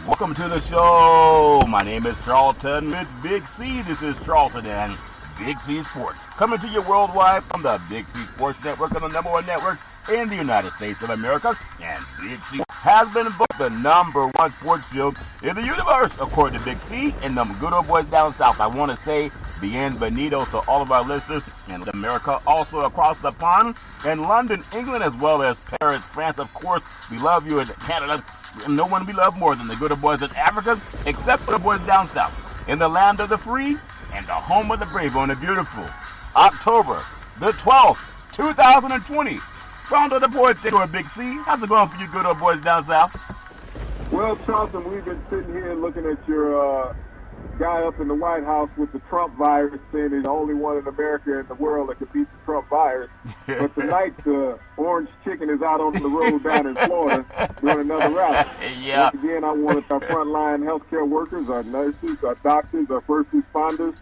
Welcome to the show. My name is Charlton with Big C. This is Charlton and Big C Sports. Coming to you worldwide from the Big C Sports Network on the number one network in the United States of America. And Big C has been voted the number one sports show in the universe, according to Big C and them good old boys down south. I want to say bienvenidos to all of our listeners in America, also across the pond, in London, England, as well as Paris, France. Of course, we love you in Canada. No one we love more than the good old boys in Africa, except for the boys down south, in the land of the free and the home of the brave on the beautiful October the 12th, 2020. Round of the boys to a Big C. How's it going for you good old boys down south? Well, Charlton, we've been sitting here looking at your guy up in the White House with the Trump virus, saying he's the only one in America and the world that could beat the Trump virus. But tonight, the orange chicken is out on the road down in Florida doing another rally. Yeah. Once again, I want our frontline healthcare workers, our nurses, our doctors, our first responders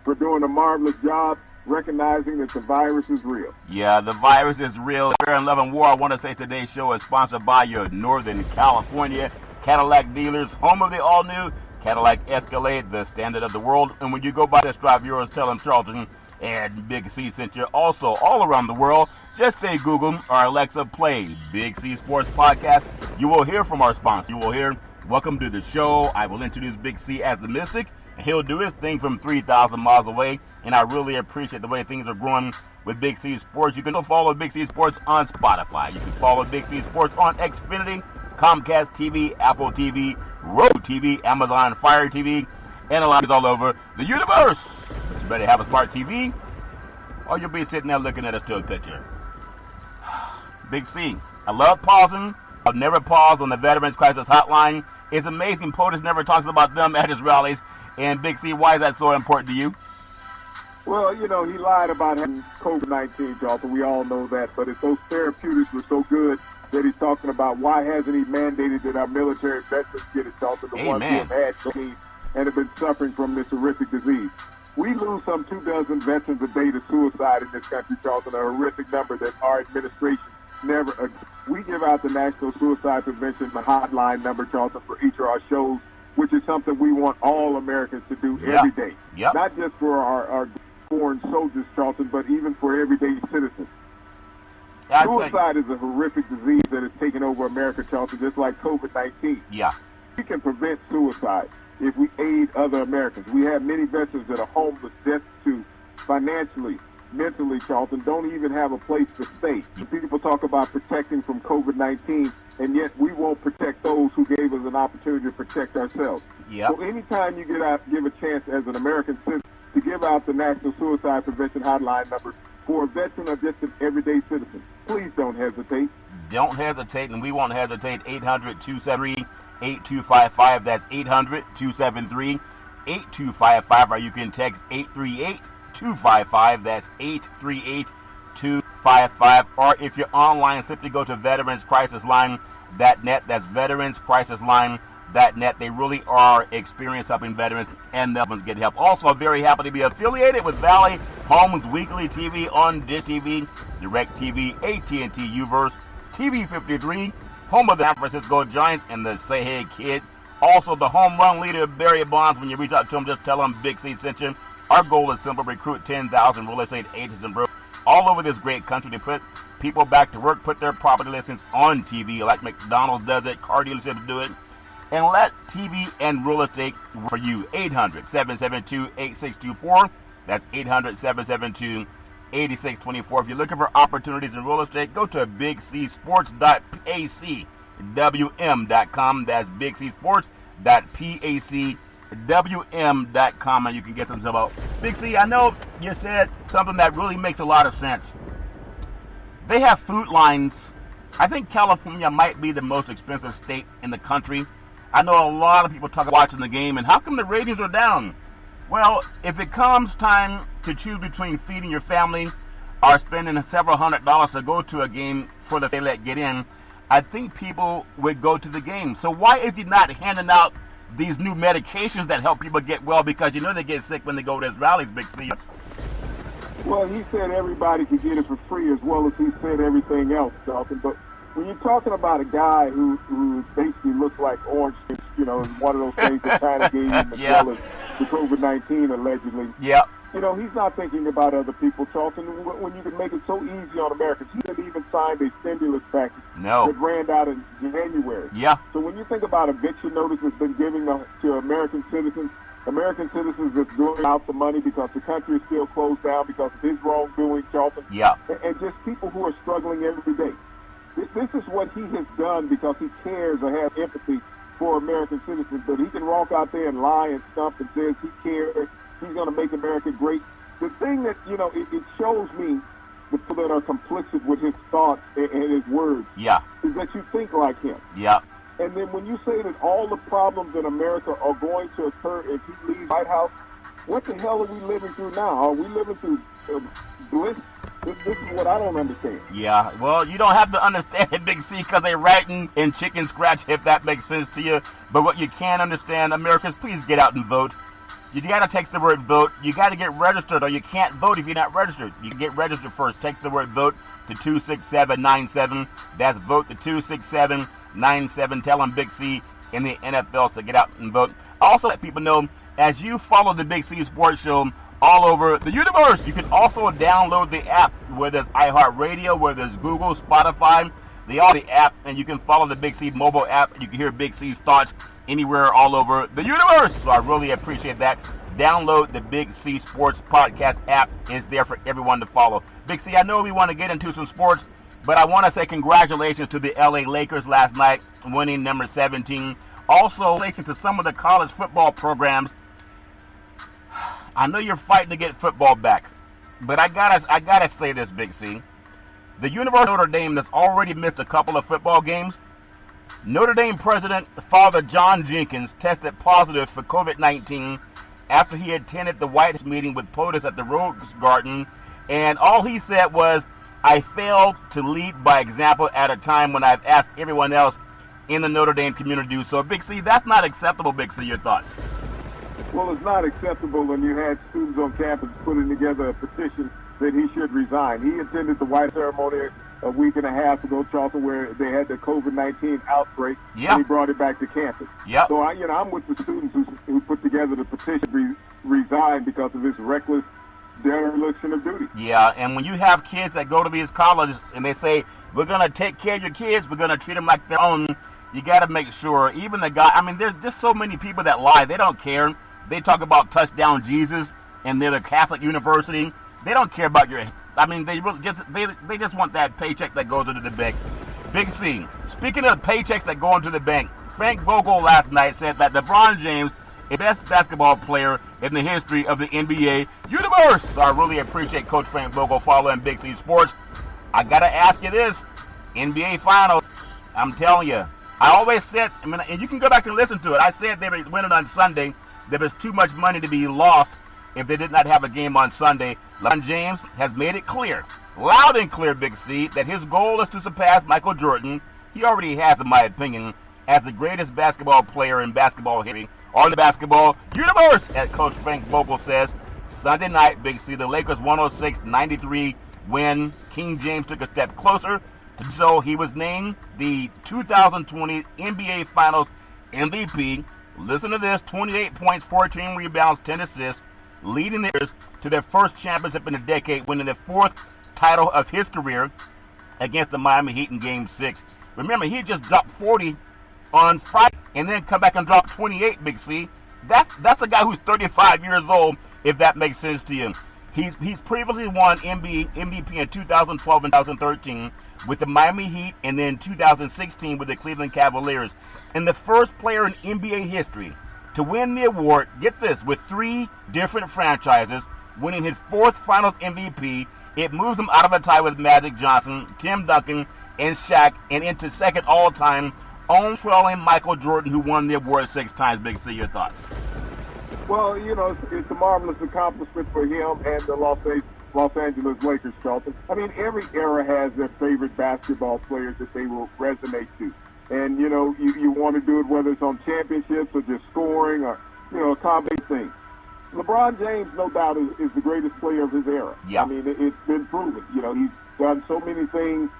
for doing a marvelous job, recognizing that the virus is real. Yeah, the virus is real. Fair and Love and War. I want to say today's show is sponsored by your Northern California Cadillac dealers, home of the all-new Cadillac Escalade, the standard of the world. And when you go by this drive yours, tell them Charlton and Big C sent you. Also, all around the world, just say Google or Alexa, play Big C Sports Podcast. You will hear from our sponsor. You will hear, welcome to the show. I will introduce Big C as the Mystic, and he'll do his thing from 3,000 miles away. And I really appreciate the way things are growing with Big C Sports. You can follow Big C Sports on Spotify. You can follow Big C Sports on Xfinity, Comcast TV, Apple TV, Roku TV, Amazon Fire TV, and a lot is all over the universe. But you better have a smart TV, or you'll be sitting there looking at a still picture. Big C, I love pausing. I'll never pause on the Veterans Crisis Hotline. It's amazing POTUS never talks about them at his rallies. And Big C, why is that so important to you? Well, you know, he lied about having COVID-19, Charlton. We all know that. But if those therapeutics were so good that he's talking about, why hasn't he mandated that our military veterans get it, Charlton, the ones who have had COVID and have been suffering from this horrific disease? We lose some 24 veterans a day to suicide in this country, Charlton, a horrific number that our administration never. We give out the National Suicide Prevention Hotline number, Charlton, for each of our shows, which is something we want all Americans to do every day. Yep. Not just for our foreign soldiers, Charlton, but even for everyday citizens. Suicide is a horrific disease that has taken over America, Charlton, just like COVID-19. Yeah. We can prevent suicide if we aid other Americans. We have many veterans that are homeless, destitute, financially, mentally, Charlton, don't even have a place to stay. People talk about protecting from COVID-19, and yet we won't protect those who gave us an opportunity to protect ourselves. Yep. So anytime you give a chance as an American citizen to give out the National Suicide Prevention Hotline number for a veteran or just an everyday citizen, please don't hesitate. Don't hesitate, and we won't hesitate. 800-273-8255. That's 800-273-8255. Or you can text 838-255. That's 838-255. Or if you're online, simply go to veteranscrisisline.net. That's veteranscrisisline.net. They really are experienced helping veterans, and the ones get help. Also, very happy to be affiliated with Valley Homes Weekly TV on Dish TV, DirecTV, AT&T Uverse, TV 53, home of the San Francisco Giants and the Say Hey Kid. Also, the home run leader, Barry Bonds. When you reach out to him, just tell him Big C sent you. Our goal is simple: recruit 10,000 real estate agents and brokers all over this great country to put people back to work, put their property listings on TV like McDonald's does it, car dealerships do it, and let TV and real estate work for you. 800-772-8624. That's 800-772-8624. If you're looking for opportunities in real estate, go to bigcsports.pacwm.com. That's bigcsports.pacwm.com, and you can get some about Big C. I know you said something that really makes a lot of sense. They have food lines. I think California might be the most expensive state in the country. I know a lot of people talk about watching the game, and how come the ratings are down? Well, if it comes time to choose between feeding your family or spending several $100s to go to a game for the they let get in, I think people would go to the game. So why is he not handing out these new medications that help people get well? Because you know they get sick when they go to his rallies, Big C. Well, he said everybody could get it for free, as well as he said everything else, Charlton. But when you're talking about a guy who basically looks like orange, one of those things that kind of gave him as well as the COVID-19 allegedly. Yeah. He's not thinking about other people, Charlton. When you can make it so easy on Americans, he didn't even sign a stimulus package that ran out in January. Yeah. So when you think about eviction notice that's been given to American citizens that's doing out the money because the country is still closed down because of his wrongdoing, Charlton. Yeah. And just people who are struggling every day. This is what he has done because he cares or has empathy for American citizens. But he can walk out there and lie and stuff and says he cares. He's going to make America great. The thing that, it shows me the people that are complicit with his thoughts and his words is that you think like him. Yeah. And then when you say that all the problems in America are going to occur if he leaves the White House, what the hell are we living through now? Are we living through bliss? This is what I don't understand. Yeah, well, you don't have to understand it, Big C, because they're writing in chicken scratch, if that makes sense to you. But what you can understand, Americans, please get out and vote. You got to text the word vote. You got to get registered, or you can't vote if you're not registered. You can get registered first. Text the word vote to 26797. That's vote to 26797. Tell them Big C in the NFL to get out and vote. Also, let people know, as you follow the Big C Sports Show all over the universe, you can also download the app, whether it's iHeartRadio, whether it's Google, Spotify. They all the app, and you can follow the Big C mobile app, and you can hear Big C's thoughts anywhere all over the universe. So I really appreciate that. Download the Big C Sports Podcast app. It's there for everyone to follow. Big C, I know we want to get into some sports, but I want to say congratulations to the LA Lakers last night, winning number 17. Also, congratulations to some of the college football programs. I know you're fighting to get football back, but I gotta say this, Big C. The University of Notre Dame has already missed a couple of football games. Notre Dame President Father John Jenkins tested positive for COVID-19 after he attended the White House meeting with POTUS at the Rose Garden, and all he said was, "I failed to lead by example at a time when I've asked everyone else in the Notre Dame community to do so." Big C, that's not acceptable, Big C. Your thoughts? Well, it's not acceptable when you had students on campus putting together a petition that he should resign. He attended the White ceremony a week and a half ago, Charlton, where they had the COVID-19 outbreak, and he brought it back to campus. So I'm with the students who put together the petition to resign because of his reckless dereliction of duty. Yeah, and when you have kids that go to these colleges and they say, "We're going to take care of your kids, we're going to treat them like their own," you got to make sure, even the guy, there's just so many people that lie. They don't care. They talk about Touchdown Jesus, and they're the Catholic University. They don't care about your, they really they just want that paycheck that goes into the bank. Big C, speaking of paychecks that go into the bank, Frank Vogel last night said that LeBron James is the best basketball player in the history of the NBA universe. So I really appreciate Coach Frank Vogel following Big C Sports. I got to ask you this, NBA Finals, I'm telling you, I always said, and you can go back and listen to it, I said they were winning on Sunday. There was too much money to be lost if they did not have a game on Sunday. LeBron James has made it clear, loud and clear, Big C, that his goal is to surpass Michael Jordan. He already has, in my opinion, as the greatest basketball player in basketball history, or the basketball universe, as Coach Frank Vogel says. Sunday night, Big C, the Lakers 106-93 win. King James took a step closer, so he was named the 2020 NBA Finals MVP. Listen to this, 28 points, 14 rebounds, 10 assists, leading the Lakers to their first championship in a decade, winning their fourth title of his career against the Miami Heat in Game 6. Remember, he just dropped 40 on Friday and then come back and drop 28, Big C. That's a guy who's 35 years old, if that makes sense to you. He's previously won MVP in 2012 and 2013 with the Miami Heat, and then 2016 with the Cleveland Cavaliers. And the first player in NBA history to win the award, get this, with 3 different franchises, winning his 4th Finals MVP. It moves him out of a tie with Magic Johnson, Tim Duncan, and Shaq, and into second all-time, only trailing Michael Jordan, who won the award 6 times. Big C, your thoughts? Well, it's a marvelous accomplishment for him and the Los Angeles Lakers, Charlton. Every era has their favorite basketball players that they will resonate to. And, you want to do it whether it's on championships or just scoring or, a combination thing. LeBron James, no doubt, is the greatest player of his era. Yeah. It's been proven. He's done so many things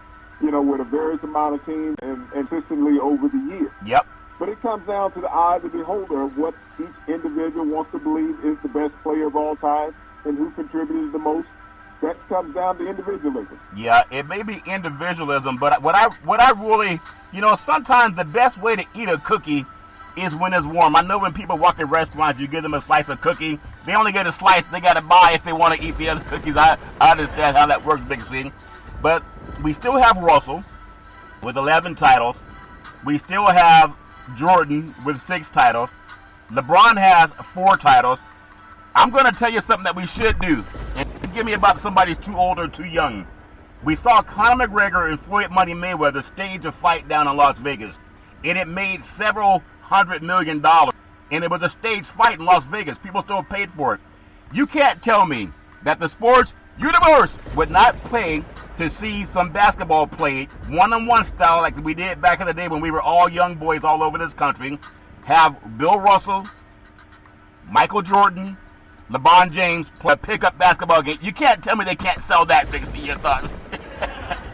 with a various amount of teams and consistently over the years. Yep. But it comes down to the eye of the beholder of what each individual wants to believe is the best player of all time and who contributed the most. That comes down to individualism. Yeah, it may be individualism, but what I really, sometimes the best way to eat a cookie is when it's warm. I know when people walk in restaurants, you give them a slice of cookie. They only get a slice. They got to buy if they want to eat the other cookies. I understand how that works, Big C. But we still have Russell with 11 titles. We still have Jordan with 6 titles. LeBron has 4 titles. I'm going to tell you something that we should do. And give me about somebody's too old or too young. We saw Conor McGregor and Floyd Money Mayweather stage a fight down in Las Vegas. And it made several $100 million. And it was a staged fight in Las Vegas. People still paid for it. You can't tell me that the sports universe would not pay to see some basketball played one-on-one style like we did back in the day when we were all young boys all over this country. Have Bill Russell, Michael Jordan, LeBron James play a pickup basketball game. You can't tell me they can't sell that, Big C. Your thoughts?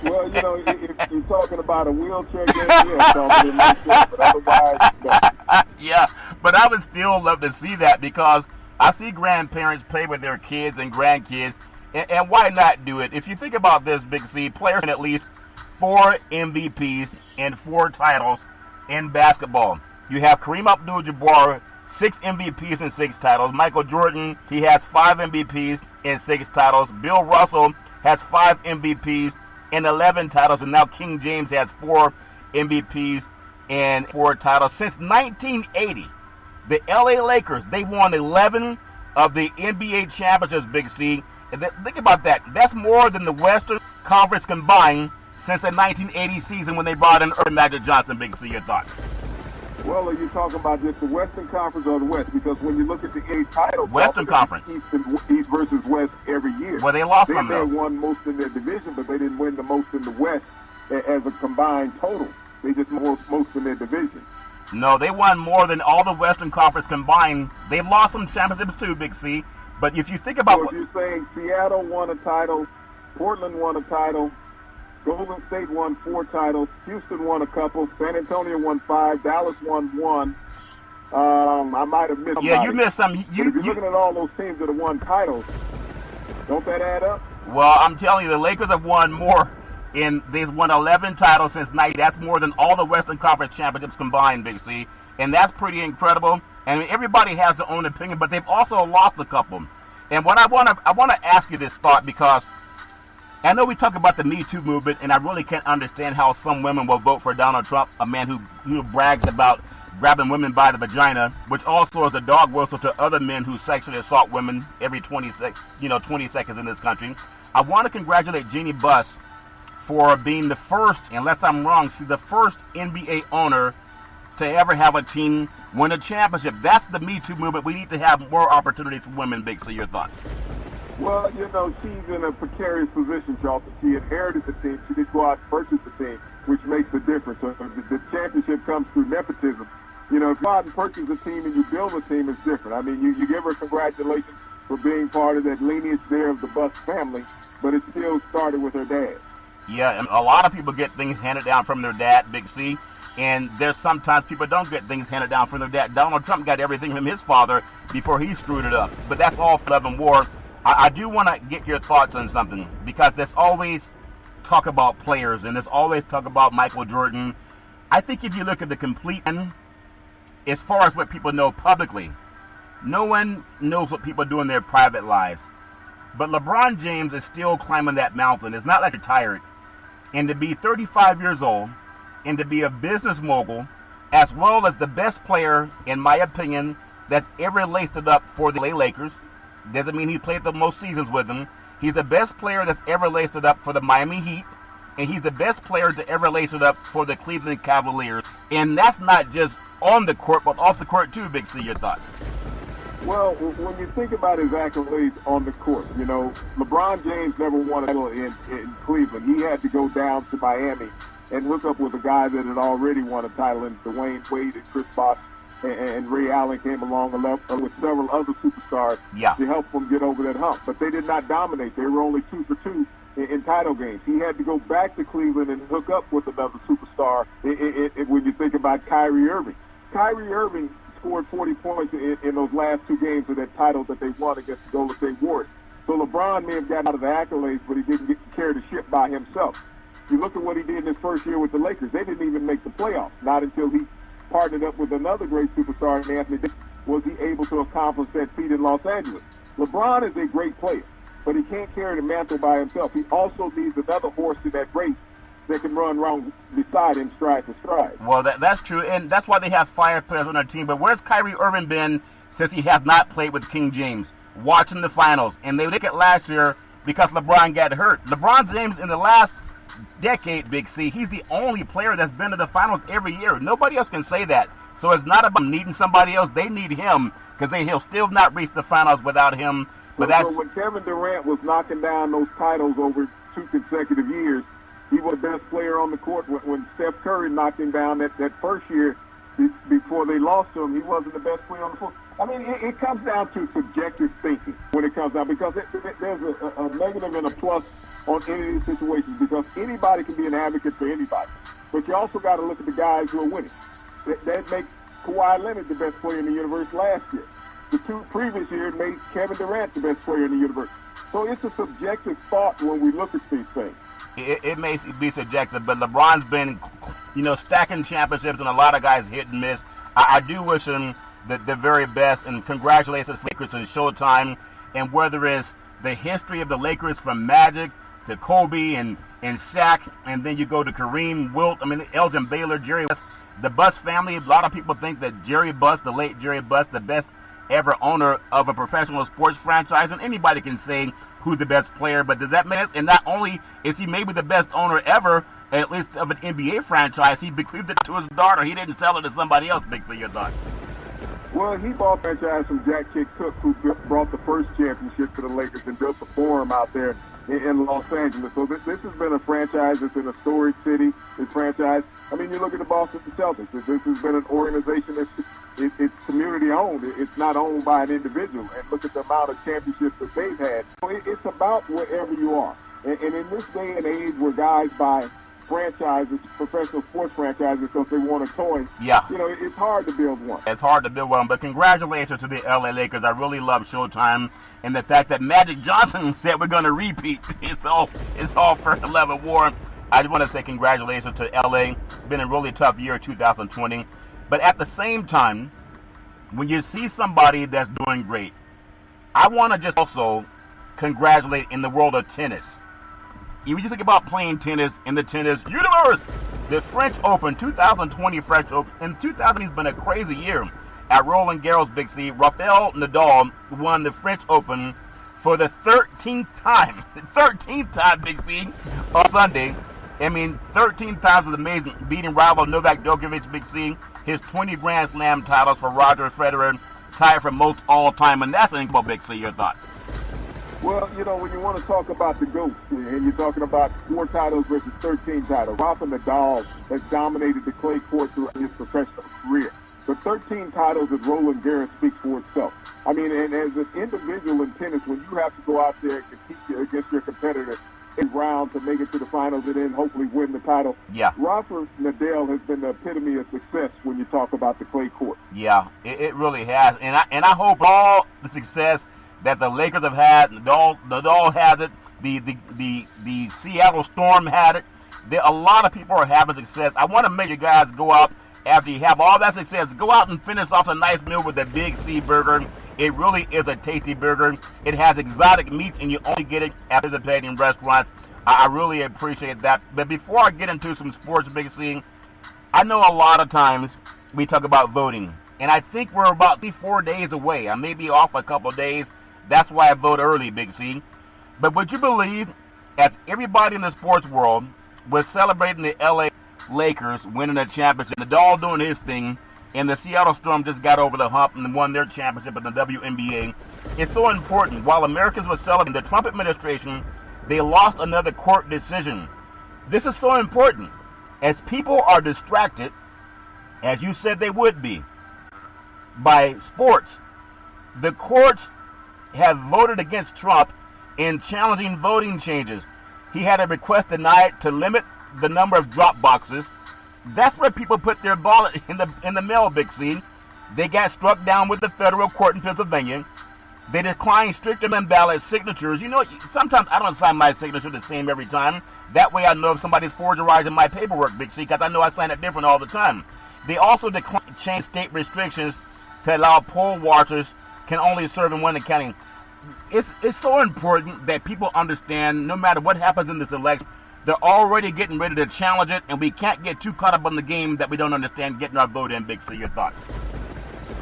Well, if you're talking about a wheelchair game, yeah, but otherwise, no. Yeah, but I would still love to see that because I see grandparents play with their kids and grandkids, and why not do it? If you think about this, Big C, players in at least 4 MVPs and 4 titles in basketball. You have Kareem Abdul-Jabbar, 6 MVPs and 6 titles. Michael Jordan, he has 5 MVPs and 6 titles. Bill Russell has 5 MVPs and 11 titles. And now King James has 4 MVPs and 4 titles. Since 1980, the LA Lakers, they won 11 of the NBA championships, Big C. And think about that. That's more than the Western Conference combined since the 1980 season when they brought in Earl Magic Johnson, Big C. Your thoughts? Well, are you talking about just the Western Conference or the West? Because when you look at the NBA titles, Western Conference, East versus West every year. Well, they lost some. They won most in their division, but they didn't win the most in the West as a combined total. They just won most in their division. No, they won more than all the Western Conference combined. They've lost some championships too, Big C. But if you think about so if you're saying Seattle won a title, Portland won a title, Golden State won 4 titles. Houston won a couple. San Antonio won 5. Dallas won 1. I might have missed. Yeah, you missed some. If you're looking at all those teams that have won titles, don't that add up? Well, I'm telling you, the Lakers have won more. They've won 11 titles since 90. That's more than all the Western Conference championships combined, Big C. And that's pretty incredible. And everybody has their own opinion, but they've also lost a couple. And what I want to ask you this thought, because I know we talk about the Me Too movement, and I really can't understand how some women will vote for Donald Trump, a man who brags about grabbing women by the vagina, which also is a dog whistle to other men who sexually assault women every 20 seconds in this country. I want to congratulate Jeannie Buss for being the first, unless I'm wrong, she's the first NBA owner to ever have a team win a championship. That's the Me Too movement. We need to have more opportunities for women, Big C. Your thoughts? Well, she's in a precarious position, Charlton. She inherited the team. She didn't go out and purchase the team, which makes a difference. So the championship comes through nepotism. If you go out and purchase a team and you build a team, it's different. I mean, you give her congratulations for being part of that lineage there of the Buss family, but it still started with her dad. Yeah, and a lot of people get things handed down from their dad, Big C, and there's sometimes people don't get things handed down from their dad. Donald Trump got everything from his father before he screwed it up, but that's all for love and war. I do want to get your thoughts on something, because there's always talk about players, and there's always talk about Michael Jordan. I think if you look at the complete, as far as what people know publicly, no one knows what people do in their private lives. But LeBron James is still climbing that mountain. It's not like he's retired. And to be 35 years old, and to be a business mogul, as well as the best player, in my opinion, that's ever laced it up for the LA Lakers. Doesn't mean he played the most seasons with them. He's the best player that's ever laced it up for the Miami Heat. And he's the best player to ever lace it up for the Cleveland Cavaliers. And that's not just on the court, but off the court too, Big C. Your thoughts? Well, when you think about his accolades on the court, LeBron James never won a title in Cleveland. He had to go down to Miami and hook up with a guy that had already won a title in Dwayne Wade and Chris Bosh, and Ray Allen came along with several other superstars to help them get over that hump. But they did not dominate. They were only 2 for 2 in title games. He had to go back to Cleveland and hook up with another superstar when you think about Kyrie Irving. Kyrie Irving scored 40 points in those last two games of that title that they won against the Golden State Warriors. So LeBron may have gotten out of the accolades, but he didn't carry the ship by himself. You look at what he did in his first year with the Lakers. They didn't even make the playoffs. Not until he partnered up with another great superstar, Anthony Davis, was he able to accomplish that feat in Los Angeles. LeBron is a great player, but he can't carry the mantle by himself. He also needs another horse in that race that can run around beside him stride to stride. Well, that's true, and that's why they have fire players on their team. But where's Kyrie Irving been since he has not played with King James? Watching the finals, and they look at last year because LeBron got hurt. LeBron James in the last decade, Big C, he's the only player that's been to the finals every year. Nobody else can say that. So it's not about needing somebody else. They need him because he'll still not reach the finals without him. But so when Kevin Durant was knocking down those titles over 2 consecutive years, he was the best player on the court. When Steph Curry knocked him down that first year before they lost to him, he wasn't the best player on the court. I mean, it comes down to subjective thinking when it comes down, because there's a negative and a plus on any of these situations, because anybody can be an advocate for anybody. But you also got to look at the guys who are winning. That makes Kawhi Leonard the best player in the universe last year. The 2 previous years made Kevin Durant the best player in the universe. So it's a subjective thought when we look at these things. It may be subjective, but LeBron's been, stacking championships, and a lot of guys hit and miss. I do wish him the very best, and congratulations to Lakers and Showtime. And whether it's the history of the Lakers from Magic to Kobe and Shaq, and then you go to Kareem, Wilt, Elgin Baylor, Jerry Buss, the Buss family. A lot of people think that Jerry Buss, the late Jerry Buss, the best ever owner of a professional sports franchise, and anybody can say who's the best player, but does that make sense? And not only is he maybe the best owner ever, at least of an NBA franchise, he bequeathed it to his daughter. He didn't sell it to somebody else. Big C, your thoughts? Well, he bought franchise from Jack Chick Cook, who brought the first championship to the Lakers and built the Forum out there in Los Angeles. So this has been a franchise that's in a storied city. This franchise, you look at the Boston Celtics. This has been an organization it's community owned. It's not owned by an individual. And look at the amount of championships that they've had. So it's about wherever you are. And in this day and age where guys buy franchises, professional sports franchises, because they want a toy. Yeah. It's hard to build one. It's hard to build one, but congratulations to the LA Lakers. I really love Showtime, and the fact that Magic Johnson said we're going to repeat. It's all for 11 war. I just want to say congratulations to LA. It's been a really tough year, 2020. But at the same time, when you see somebody that's doing great, I want to just also congratulate in the world of tennis. When you think about playing tennis in the tennis universe, the French Open, 2020 French Open, in 2000 has been a crazy year. At Roland Garros, Big C, Rafael Nadal won the French Open for the 13th time. The 13th time, Big C, on Sunday. 13 times was amazing, beating rival Novak Djokovic, Big C. His 20 Grand Slam titles for Roger Federer, tied for most all-time, and that's an incredible, Big C. Your thoughts? Well, when you want to talk about the GOAT, and you're talking about 4 titles versus 13 titles, Rafa Nadal has dominated the clay court throughout his professional career. The 13 titles at Roland Garros speaks for itself. And as an individual in tennis, when you have to go out there and compete against your competitor in round to make it to the finals and then hopefully win the title, Rafa Nadal has been the epitome of success when you talk about the clay court. Yeah, it really has. And I hope all the success that the Lakers have had, Nadal has it, the Seattle Storm had it. A lot of people are having success. I want to make you guys go out after you have all that success. Go out and finish off a nice meal with a Big C burger. It really is a tasty burger. It has exotic meats, and you only get it at participating restaurants. I really appreciate that. But before I get into some sports, Big C, I know a lot of times we talk about voting, and I think we're about 3-4 days away. I may be off a couple of days. That's why I vote early, Big C. But would you believe, as everybody in the sports world was celebrating the LA Lakers winning a championship, Nadal doing his thing, and the Seattle Storm just got over the hump and won their championship in the WNBA. It's so important. While Americans were celebrating, the Trump administration, they lost another court decision. This is so important. As people are distracted, as you said they would be, by sports, the courts have voted against Trump in challenging voting changes. he had a request denied to limit the number of drop boxes. That's where people put their ballot in the mail, Big C. They got struck down with the federal court in Pennsylvania. They declined strict ballot signatures. You know, sometimes I don't sign my signature the same every time. That way I know if somebody's forgerizing my paperwork, Big C, because I know I sign it different all the time. They also declined to change state restrictions to allow poll watchers can only serve in one county. It's so important that people understand no matter what happens in this election, they're already getting ready to challenge it, and we can't get too caught up on the game that we don't understand getting our vote in, Big C. Your thoughts?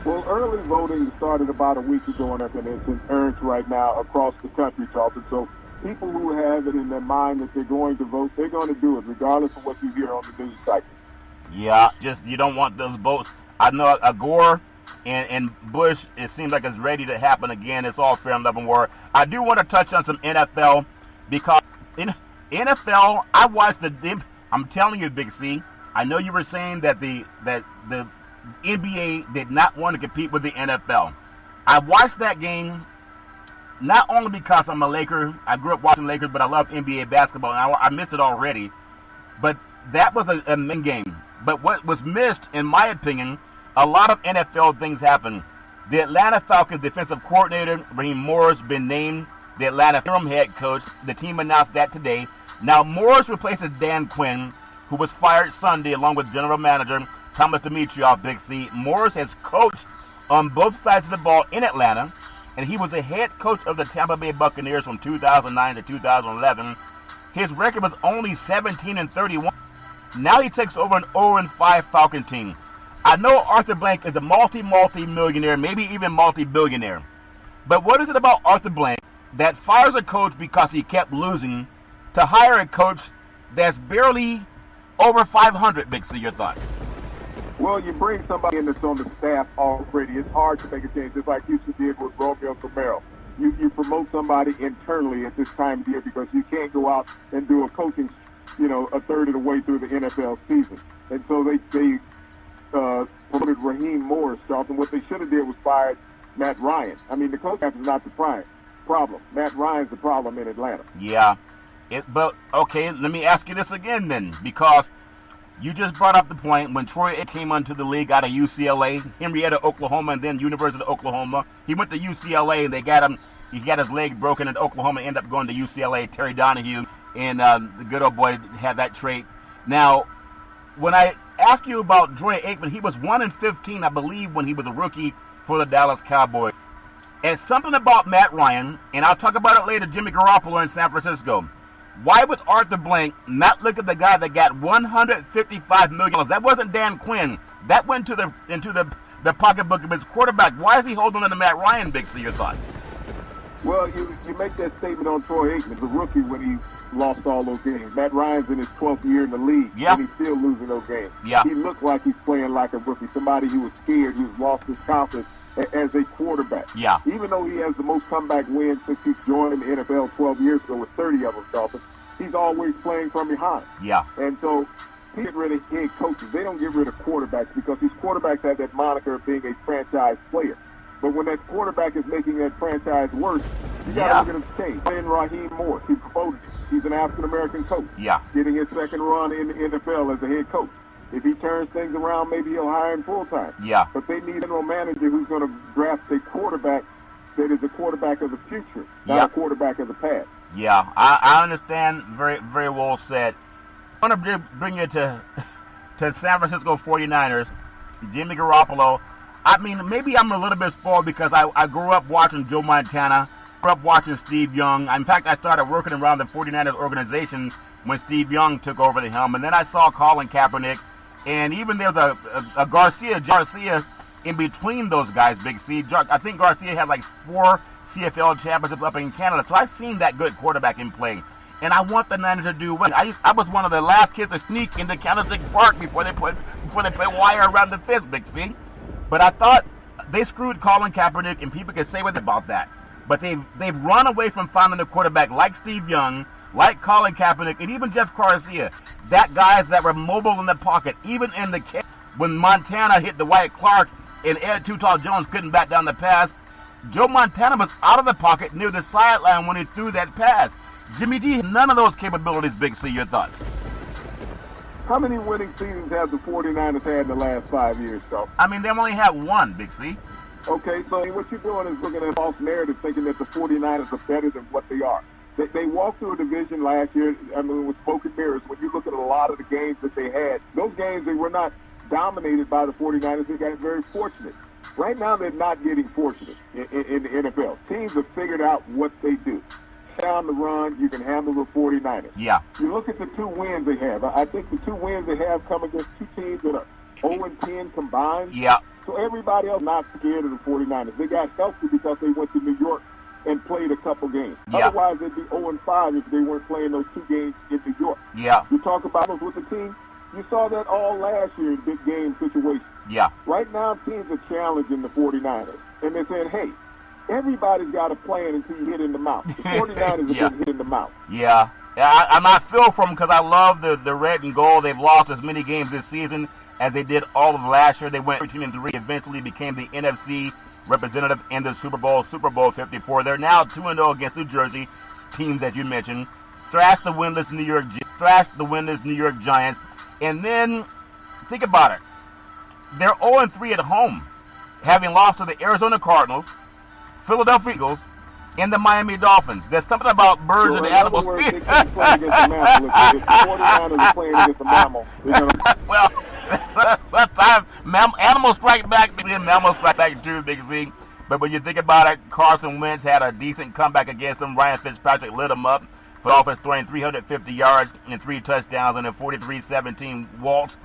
Well, early voting started about a week ago, and it's in earnest right now across the country, Charlton. So people who have it in their mind that they're going to vote, they're going to do it, regardless of what you hear on the news cycle. Yeah, just you don't want those votes. I know Gore and Bush, it seems like it's ready to happen again. It's all fair and love and war. I do want to touch on some NFL because in NFL, I watched I'm telling you, Big C, I know you were saying that the NBA did not want to compete with the NFL. I watched that game not only because I'm a Laker. I grew up watching Lakers, but I love NBA basketball, and I missed it already. But that was a main game. But what was missed, in my opinion, a lot of NFL things happened. The Atlanta Falcons defensive coordinator, Raheem Morris, been named the Atlanta interim head coach. The team announced that today. Now, Morris replaces Dan Quinn, who was fired Sunday, along with general manager Thomas Dimitroff, Big C. Morris has coached on both sides of the ball in Atlanta, and he was the head coach of the Tampa Bay Buccaneers from 2009 to 2011. His record was only 17-31. Now he takes over an 0-5 Falcon team. I know Arthur Blank is a multi-millionaire, maybe even multi-billionaire. But what is it about Arthur Blank that fires a coach because he kept losing to hire a coach that's barely over 500, Big C? Your thoughts? Well, you bring somebody in that's on the staff already. It's hard to make a change, just like Houston did with Romeo Camaro. You promote somebody internally at this time of year because you can't go out and do a coaching, a third of the way through the NFL season. And so they promoted Raheem Morris, Charlton. What they should have did was fired Matt Ryan. I mean, the coach staff is not the problem. Matt Ryan's the problem in Atlanta. Yeah. But, okay, let me ask you this again then, because you just brought up the point when Troy came onto the league out of UCLA, Henrietta, Oklahoma, and then University of Oklahoma. He went to UCLA, and he got his leg broken in Oklahoma, ended up going to UCLA. Terry Donahue, and the good old boy had that trait. Now, when I ask you about Troy Aikman, he was 1-15, I believe, when he was a rookie for the Dallas Cowboys. And something about Matt Ryan, and I'll talk about it later, Jimmy Garoppolo in San Francisco. Why would Arthur Blank not look at the guy that got $155 million? That wasn't Dan Quinn. That went into the pocketbook of his quarterback. Why is he holding on to Matt Ryan, Big C? Your thoughts? Well, you make that statement on Troy Aikman, the rookie, when he lost all those games. Matt Ryan's in his 12th year in the league, and he's still losing those games. Yeah. He looked like he's playing like a rookie, somebody who was scared, who's lost his confidence as a quarterback. Yeah. Even though he has the most comeback wins since he joined the NFL 12 years ago with 30 of them, Charlton, he's always playing from behind. Yeah. And so he get rid of head coaches. They don't get rid of quarterbacks because these quarterbacks have that moniker of being a franchise player. But when that quarterback is making that franchise worse, you got to look at him change. And Raheem Morris, he promoted him. He's an African-American coach. Yeah. Getting his second run in the NFL as a head coach. If he turns things around, maybe he'll hire him full-time. Yeah. But they need a general manager who's going to draft a quarterback that is a quarterback of the future, not a quarterback of the past. Yeah, I understand. Very, very well said. I want to bring you to San Francisco 49ers, Jimmy Garoppolo. I mean, maybe I'm a little bit spoiled because I grew up watching Joe Montana, grew up watching Steve Young. In fact, I started working around the 49ers organization when Steve Young took over the helm. And then I saw Colin Kaepernick, and even there's a Garcia in between those guys, Big C. I think Garcia had like 4 CFL championships up in Canada. So I've seen that good quarterback in play. And I want the Niners to do well. I was one of the last kids to sneak into Candlestick Park before they put wire around the fence, Big C. But I thought they screwed Colin Kaepernick, and people can say what about that. But they've run away from finding a quarterback like Steve Young, like Colin Kaepernick, and even Jeff Garcia. That guys that were mobile in the pocket, even in the when Montana hit the Dwight Clark and Ed Too Tall Jones couldn't back down the pass. Joe Montana was out of the pocket near the sideline when he threw that pass. Jimmy G has none of those capabilities, Big C. Your thoughts? How many winning seasons have the 49ers had in the last 5 years, Charles? I mean, they've only had one, Big C. Okay, so what you're doing is looking at a false narrative, thinking that the 49ers are better than what they are. They walked through a division last year, I mean, with smoke and mirrors. When you look at a lot of the games that they had, those games, they were not dominated by the 49ers. They got very fortunate. Right now, they're not getting fortunate in the NFL. Teams have figured out what they do. Down the run, you can handle the 49ers. Yeah. You look at the 2 wins they have. I think the 2 wins they have come against 2 teams that are 0-10 combined. Yeah. So everybody else not scared of the 49ers. They got healthy because they went to New York and played a couple games. Yeah. Otherwise, they'd be 0-5 if they weren't playing those 2 games in New York. Yeah. You talk about those with the team. You saw that all last year in big game situations. Yeah. Right now, teams are challenging the 49ers. And they're saying, hey, everybody's got a plan until you hit in the mouth. The 49ers Yeah. have been hit in the mouth. Yeah. I feel for them because I love the red and gold. They've lost as many games this season as they did all of last year. They went 13-3, eventually became the NFC representative in the Super Bowl 54. They're now 2-0 against New Jersey teams, as you mentioned. Thrashed the winless New York Giants. And then, think about it. They're 0-3 at home, having lost to the Arizona Cardinals, Philadelphia Eagles, and the Miami Dolphins. There's something about birds and animals. Words, they can't play against the mammal. If the 49ers are playing against the mammal, they're going to... Well, sometimes animals strike back, and mammals strike back too, Big Z. But when you think about it, Carson Wentz had a decent comeback against them. Ryan Fitzpatrick lit him up. For offense throwing 350 yards and 3 touchdowns and a 43-17 waltz.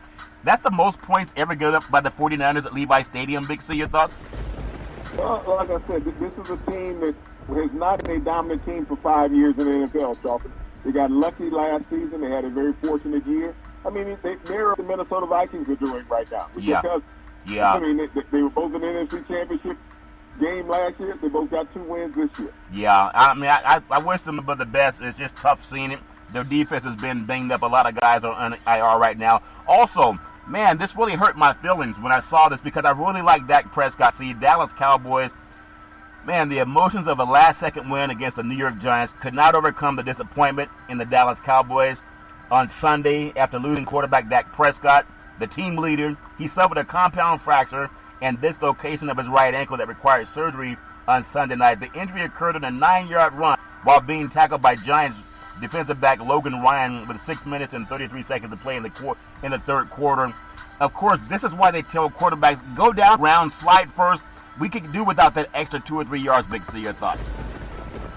That's the most points ever given up by the 49ers at Levi Stadium. Big C, your thoughts? Well, like I said, this is a team that has not been a dominant team for 5 years in the NFL, Charlton. They got lucky last season. They had a very fortunate year. I mean, they're what the Minnesota Vikings are doing right now. Yeah. Because, Yeah. I mean, they were both in the NFC Championship game last year. They both got 2 wins this year. Yeah. I mean, I wish them but the best. It's just tough seeing it. Their defense has been banged up. A lot of guys are on IR right now. Also, man, this really hurt my feelings when I saw this because I really like Dak Prescott. See, Dallas Cowboys, man, the emotions of a last-second win against the New York Giants could not overcome the disappointment in the Dallas Cowboys on Sunday after losing quarterback Dak Prescott, the team leader. He suffered a compound fracture and dislocation of his right ankle that required surgery on Sunday night. The injury occurred on a 9-yard run while being tackled by Giants defensive back Logan Ryan with 6 minutes and 33 seconds to play in the third quarter. Of course, this is why they tell quarterbacks, go down round, slide first. We can do without that extra 2 or 3 yards, Big C. Your thoughts?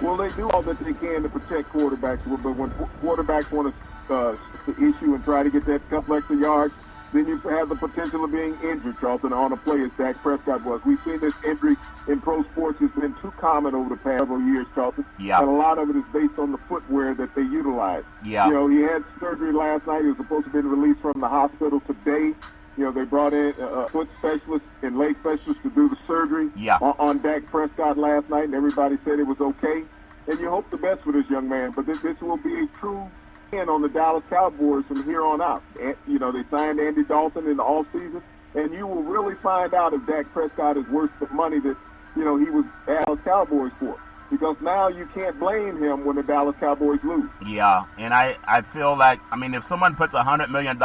Well, they do all that they can to protect quarterbacks, but when quarterbacks want to issue and try to get that couple extra yards, then you have the potential of being injured, Charlton, on a play as Dak Prescott was. We've seen this injury in pro sports has been too common over the past several years, Charlton. Yeah. And a lot of it is based on the footwear that they utilize. Yeah. You know, he had surgery last night. He was supposed to have been released from the hospital today. You know, they brought in a foot specialist and leg specialist to do the surgery on Dak Prescott last night, and everybody said it was okay. And you hope the best for this young man, but this will be a true in on the Dallas Cowboys from here on out. And, you know, they signed Andy Dalton in the offseason, and you will really find out if Dak Prescott is worth the money that, you know, he was Dallas Cowboys for. Because now you can't blame him when the Dallas Cowboys lose. Yeah, and I feel like, I mean, if someone puts $100 million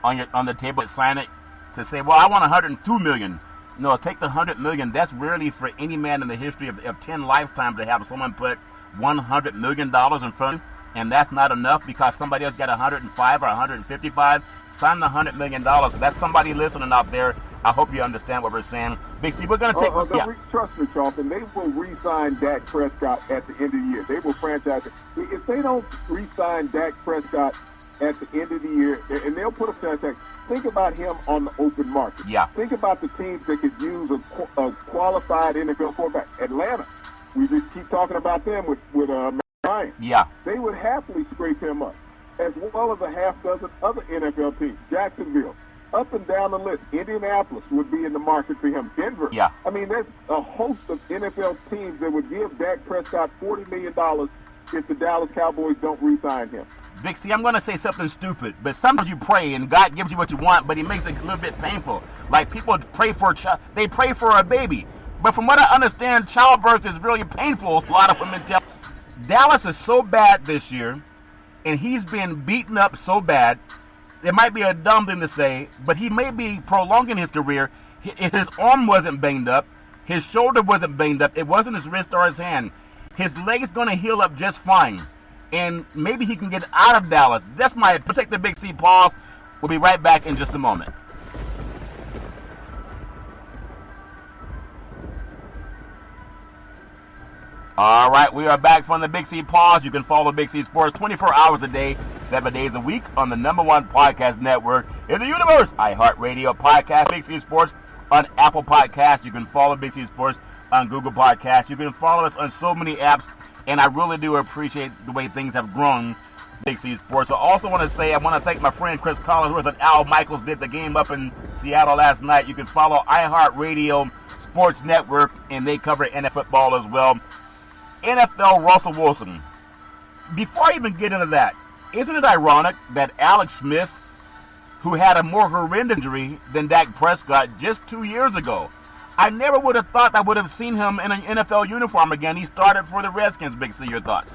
on the table, sign it to say, well, I want $102 million. No, take the $100 million. That's rarely for any man in the history of 10 lifetimes to have someone put $100 million in front of him. And that's not enough because somebody else got 105 or 155. Sign the $100 million. That's somebody listening out there. I hope you understand what we're saying. Big C, we're going to take... Trust me, Charlton, they will re-sign Dak Prescott at the end of the year. They will franchise it. If they don't re-sign Dak Prescott at the end of the year, and they'll put a franchise, think about him on the open market. Yeah. Think about the teams that could use a qualified NFL quarterback. Atlanta. We just keep talking about them with Ryan. Yeah. They would happily scrape him up, as well as a half dozen other NFL teams. Jacksonville, up and down the list. Indianapolis would be in the market for him. Denver. Yeah. I mean, there's a host of NFL teams that would give Dak Prescott $40 million if the Dallas Cowboys don't re-sign him. Big C, I'm going to say something stupid, but sometimes you pray and God gives you what you want, but he makes it a little bit painful. Like people pray for they pray for a baby. But from what I understand, childbirth is really painful. A lot of women tell Dallas is so bad this year, and he's been beaten up so bad. It might be a dumb thing to say, but he may be prolonging his career. His arm wasn't banged up. His shoulder wasn't banged up. It wasn't his wrist or his hand. His leg is going to heal up just fine. And maybe he can get out of Dallas. That's my Protect the Big C pause. We'll be right back in just a moment. All right, we are back from the Big C pause. You can follow Big C Sports 24 hours a day, 7 days a week on the #1 podcast network in the universe, iHeartRadio podcast. Big C Sports on Apple Podcasts. You can follow Big C Sports on Google Podcasts. You can follow us on so many apps, and I really do appreciate the way things have grown, Big C Sports. I also want to say I want to thank my friend Chris Collinsworth and Al Michaels did the game up in Seattle last night. You can follow iHeartRadio Sports Network, and they cover NFL football as well. NFL Russell Wilson. Before I even get into that, isn't it ironic that Alex Smith, who had a more horrendous injury than Dak Prescott just 2 years ago, I never would have thought I would have seen him in an NFL uniform again. He started for the Redskins. Big C, your thoughts?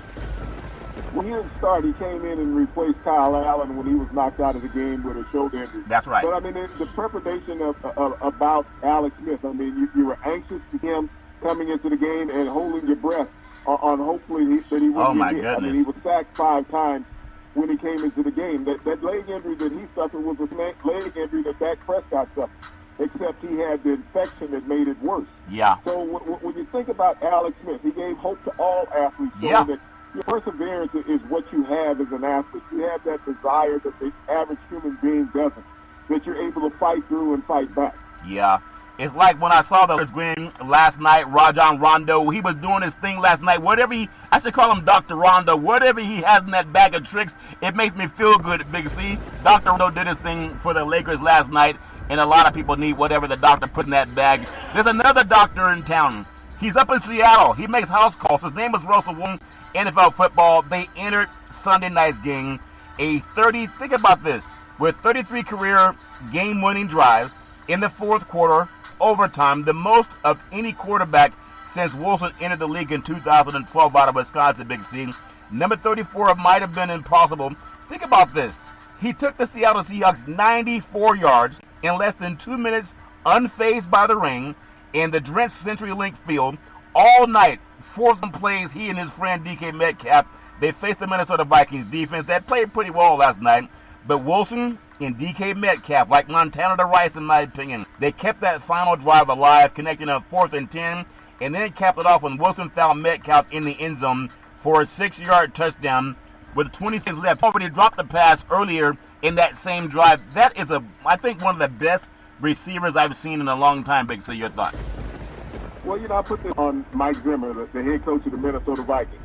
When he didn't start, he came in and replaced Kyle Allen when he was knocked out of the game with a shoulder injury. That's right. But, I mean, the trepidation about Alex Smith, I mean, you were anxious to him coming into the game and holding your breath on hopefully that he wouldn't get hit. Goodness. I mean, he was sacked 5 times when he came into the game. That leg injury that he suffered was the same leg injury that Dak Prescott suffered, except he had the infection that made it worse. Yeah. So when you think about Alex Smith, he gave hope to all athletes. Yeah. That your perseverance is what you have as an athlete. You have that desire that the average human being doesn't, that you're able to fight through and fight back. Yeah. It's like when I saw the Green last night, Rajon Rondo, he was doing his thing last night. I should call him Dr. Rondo. Whatever he has in that bag of tricks, it makes me feel good, Big C. Dr. Rondo did his thing for the Lakers last night, and a lot of people need whatever the doctor put in that bag. There's another doctor in town. He's up in Seattle. He makes house calls. His name is Russell Wilson. NFL football, they entered Sunday night's game. Think about this, with 33 career game-winning drives in the fourth quarter, overtime, the most of any quarterback since Wilson entered the league in 2012 out of Wisconsin, Big C. Number 34 might have been impossible. Think about this. He took the Seattle Seahawks 94 yards in less than 2 minutes, unfazed by the rain, in the drenched CenturyLink field all night. Fourth plays, he and his friend DK Metcalf, they faced the Minnesota Vikings defense that played pretty well last night. But Wilson and DK Metcalf, like Montana to Rice in my opinion, they kept that final drive alive, connecting a 4th and 10, and then capped it off when Wilson found Metcalf in the end zone for a 6-yard touchdown with 26 left. Already dropped the pass earlier in that same drive. That is, I think, one of the best receivers I've seen in a long time, Big C. Your thoughts? Well, I put this on Mike Zimmer, the head coach of the Minnesota Vikings.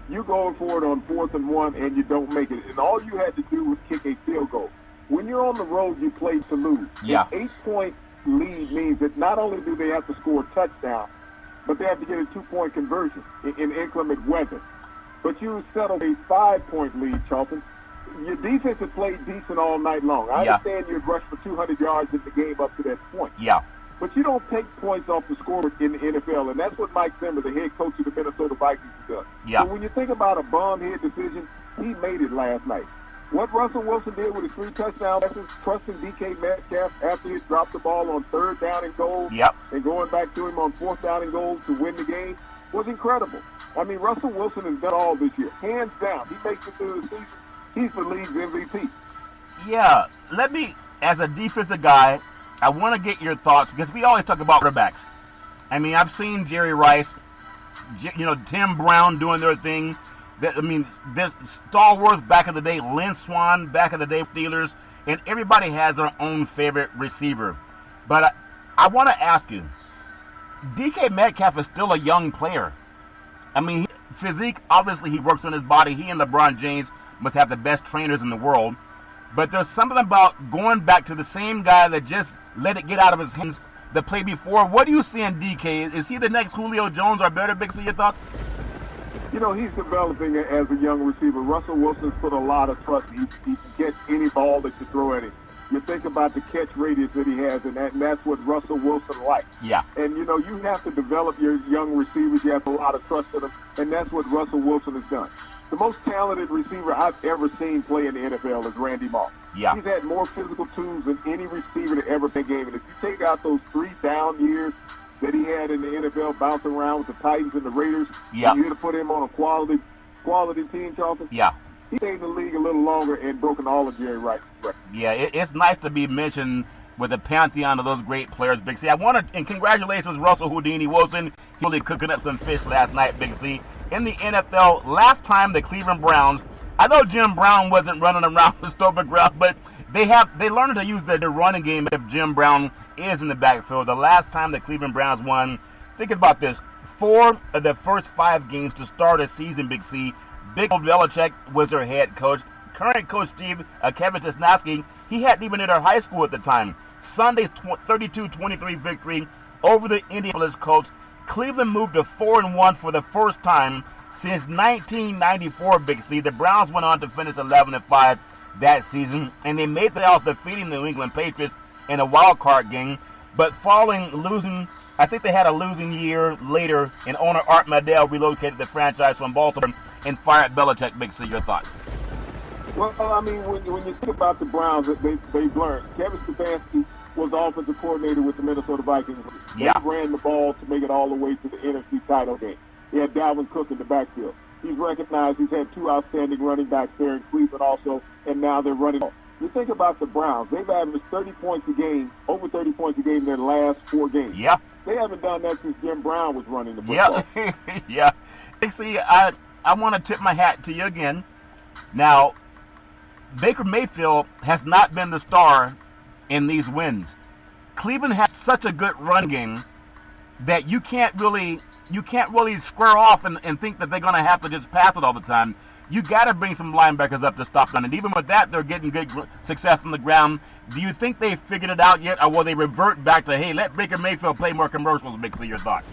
You going for it on 4th and 1 and you don't make it. And all you had to do was kick a field goal. When you're on the road, you play to lose. Yeah. An 8-point lead means that not only do they have to score a touchdown, but they have to get a 2-point conversion in inclement weather. But you settled a 5-point lead, Charlton. Your defense has played decent all night long. I understand you'd rushed for 200 yards in the game up to that point. Yeah. But you don't take points off the scoreboard in the NFL, and that's what Mike Zimmer, the head coach of the Minnesota Vikings, does. Yeah. So when you think about a bomb-head decision, he made it last night. What Russell Wilson did with his 3 touchdown passes, trusting DK Metcalf after he dropped the ball on 3rd down and goal, and going back to him on 4th down and goal to win the game, was incredible. I mean, Russell Wilson has done all this year, hands down. He makes it through the season. He's the league's MVP. Yeah, let me, as a defensive guy, I want to get your thoughts, because we always talk about quarterbacks. I mean, I've seen Jerry Rice, Tim Brown doing their thing. There's stalwarts back in the day, Lynn Swann back in the day, Steelers, and everybody has their own favorite receiver. But I want to ask you, DK Metcalf is still a young player. I mean, physique, obviously he works on his body. He and LeBron James must have the best trainers in the world. But there's something about going back to the same guy that just let it get out of his hands the play before. What do you see in DK? Is he the next Julio Jones or better? Big C, your thoughts? He's developing as a young receiver. Russell Wilson's put a lot of trust. He can get any ball that you throw at him. You think about the catch radius that he has, and that's what Russell Wilson likes. Yeah. And, you know, you have to develop your young receivers. You have a lot of trust in them, and that's what Russell Wilson has done. The most talented receiver I've ever seen play in the NFL is Randy Moss. Yeah. He's had more physical tools than any receiver to ever play a game. And if you take out those 3 down years that he had in the NFL, bouncing around with the Titans and the Raiders, yeah, you had to put him on a quality team, Charlton. Yeah. He stayed in the league a little longer and broken all of Jerry Rice's records. Yeah, it's nice to be mentioned with the pantheon of those great players, Big C. And congratulations, Russell Houdini Wilson. He really cooking up some fish last night, Big C. In the NFL, last time the Cleveland Browns, I know Jim Brown wasn't running around the Stover ground, but they learned to use their running game if Jim Brown is in the backfield. The last time the Cleveland Browns won, think about this, 4 of the first 5 games to start a season, Big C, Big Bill Belichick was their head coach. Current coach Kevin Cisnowski, he hadn't even entered high school at the time. Sunday's 32-23 victory over the Indianapolis Colts. Cleveland moved to 4-1 for the first time since 1994, Big C. The Browns went on to finish 11-5 that season, and they made the playoffs, defeating the New England Patriots in a wild card game, but losing. I think they had a losing year later, and owner Art Modell relocated the franchise from Baltimore and fired Belichick. Big C, your thoughts? Well, I mean, when you think about the Browns, they've learned. Kevin Stefanski was the offensive coordinator with the Minnesota Vikings. Yeah. They ran the ball to make it all the way to the NFC title game. He had Dalvin Cook in the backfield. He's recognized he's had 2 outstanding running backs there in Cleveland also, and now they're running. You think about the Browns. They've averaged 30 points a game, over 30 points a game in their last 4 games. Yeah. They haven't done that since Jim Brown was running the football. Yeah. Yeah. Big C, I want to tip my hat to you again. Now, Baker Mayfield has not been the star in these wins. Cleveland has such a good run game that you can't really square off and think that they're going to have to just pass it all the time. You got to bring some linebackers up to stop them. And even with that, they're getting good success on the ground. Do you think they've figured it out yet, or will they revert back to, hey, let Baker Mayfield play more commercials? Big C, your thoughts?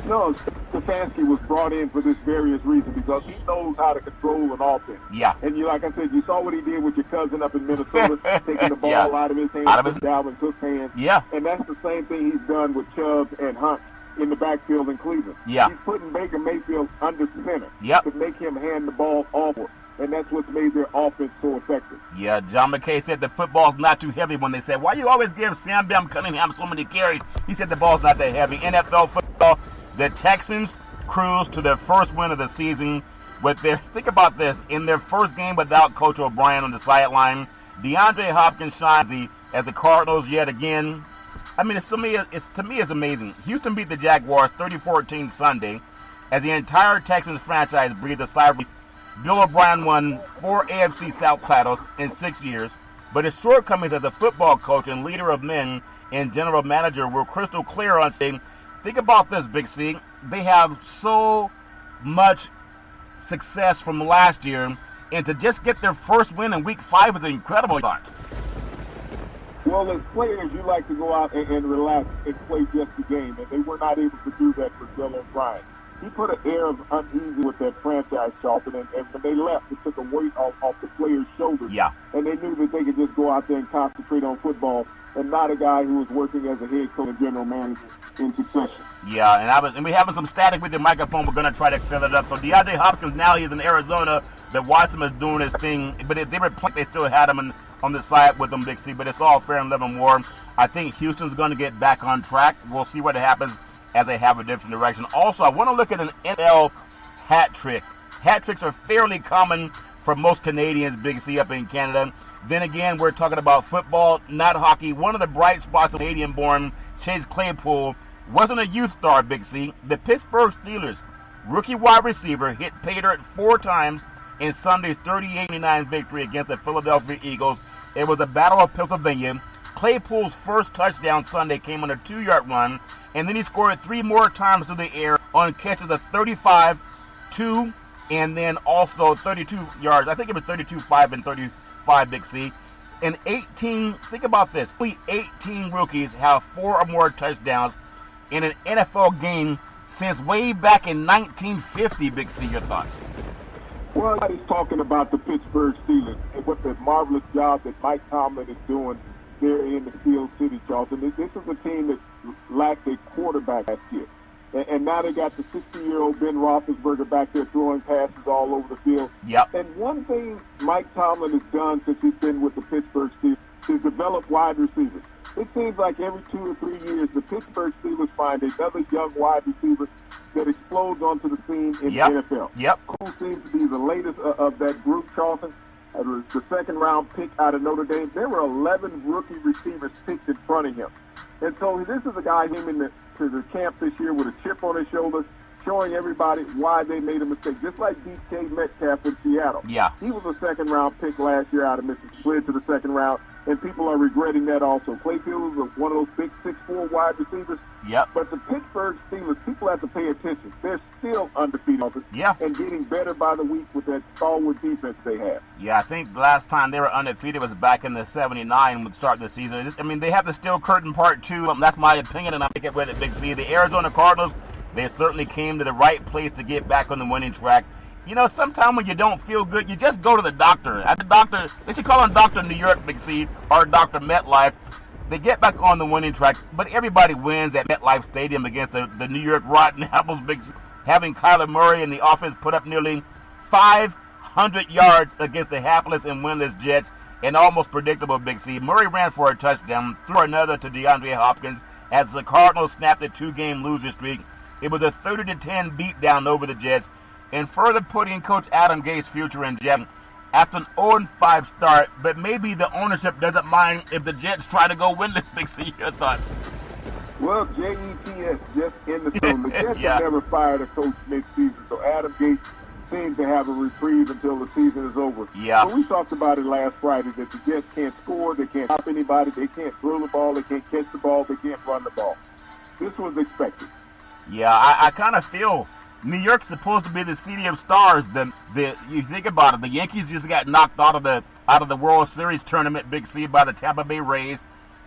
No, Stefanski was brought in for this various reason because he knows how to control an offense. Yeah. And like I said, you saw what he did with your cousin up in Minnesota, taking the ball Yeah. out of his hands, Dalvin Cook's hands. Yeah. And that's the same thing he's done with Chubb and Hunt in the backfield in Cleveland. Yeah. He's putting Baker Mayfield under center Yep. to make him hand the ball off. And that's what's made their offense so effective. Yeah, John McKay said the football's not too heavy when they said, why you always give Sam Bam Cunningham so many carries? He said the ball's not that heavy. NFL football, the Texans cruise to their first win of the season with think about this, in their first game without Coach O'Brien on the sideline. DeAndre Hopkins shines as the Cardinals yet again. I mean, to me, it's amazing. Houston beat the Jaguars 30-14 Sunday as the entire Texans franchise breathed a sigh of relief. Bill O'Brien won 4 AFC South titles in 6 years, but his shortcomings as a football coach and leader of men and general manager were crystal clear on saying, think about this, Big C. They have so much success from last year, and to just get their first win in Week 5 is an incredible thought. Well, as players, you like to go out and relax and play just the game, and they were not able to do that for Bill O'Brien. He put an air of uneasy with that franchise, Charlton, and when they left, it took a weight off the players' shoulders. Yeah. And they knew that they could just go out there and concentrate on football and not a guy who was working as a head coach and general manager in succession. Yeah, and we're having some static with the microphone. We're going to try to fill it up. So DeAndre Hopkins, now he's in Arizona, but Washington is doing his thing. But if they were playing, they still had him on the side with them, Big C. But it's all fair and level war. I think Houston's going to get back on track. We'll see what happens as they have a different direction. Also, I want to look at an NFL hat trick. Hat tricks are fairly common for most Canadians, Big C, up in Canada. Then again, we're talking about football, not hockey. One of the bright spots of Canadian-born Chase Claypool wasn't a youth star, Big C. The Pittsburgh Steelers rookie wide receiver hit pay dirt 4 times in Sunday's 38-9 victory against the Philadelphia Eagles. It was a battle of Pennsylvania. Claypool's first touchdown Sunday came on a 2-yard run, and then he scored 3 more times through the air on catches of 35, 2, and then also 32 yards. I think it was 32-5 and 35, Big C. And 18, think about this, 18 rookies have 4 or more touchdowns in an NFL game since way back in 1950, Big C. Your thoughts? Well, everybody's talking about the Pittsburgh Steelers and what the marvelous job that Mike Tomlin is doing there in the Steel City, Charleston. This is a team that lacked a quarterback last year. And now they got the 60-year-old Ben Roethlisberger back there throwing passes all over the field. Yep. And one thing Mike Tomlin has done since he's been with the Pittsburgh Steelers is develop wide receivers. It seems like every 2 or 3 years, the Pittsburgh Steelers find another young wide receiver that explodes onto the scene in the NFL. Yep. Cole seems to be the latest of that group, Charleston. The second-round pick out of Notre Dame. There were 11 rookie receivers picked in front of him. And so this is a guy came into the camp this year with a chip on his shoulder, showing everybody why they made a mistake. Just like DK Metcalf in Seattle. Yeah. He was a second-round pick last year out of Mississippi, slid to the second round, and people are regretting that also. Clayfield was one of those big 6'4" wide receivers. Yep. But the Pittsburgh Steelers, people have to pay attention. They're still undefeated. Yeah. And getting better by the week with that stalwart defense they have. Yeah, I think the last time they were undefeated was back in the 79 with starting the season. I mean, they have the Steel Curtain Part 2. That's my opinion, and I think it with it, Big C. The Arizona Cardinals, they certainly came to the right place to get back on the winning track. You know, sometimes when you don't feel good, you just go to the doctor. At the doctor, they should call him Dr. New York, Big C, or Dr. MetLife. They get back on the winning track, but everybody wins at MetLife Stadium against the New York Rotten Apples, Big C. Having Kyler Murray and the offense put up nearly 500 yards against the hapless and winless Jets, and almost predictable, Big C. Murray ran for a touchdown, threw another to DeAndre Hopkins as the Cardinals snapped a 2-game losing streak. It was a 30-10 beatdown over the Jets, and further putting Coach Adam Gase's future in jeopardy. After an 0-5 start, but maybe the ownership doesn't mind if the Jets try to go winless, Big C. Your thoughts? Well, JETS just in the zone. The Jets Yeah. have never fired a coach mid-season, so Adam Gase seems to have a reprieve until the season is over. Yeah. So we talked about it last Friday that the Jets can't score, they can't stop anybody, they can't throw the ball, they can't catch the ball, they can't run the ball. This was expected. Yeah, I kind of feel New York's supposed to be the city of stars. You think about it, the Yankees just got knocked out of the World Series tournament, Big C, by the Tampa Bay Rays.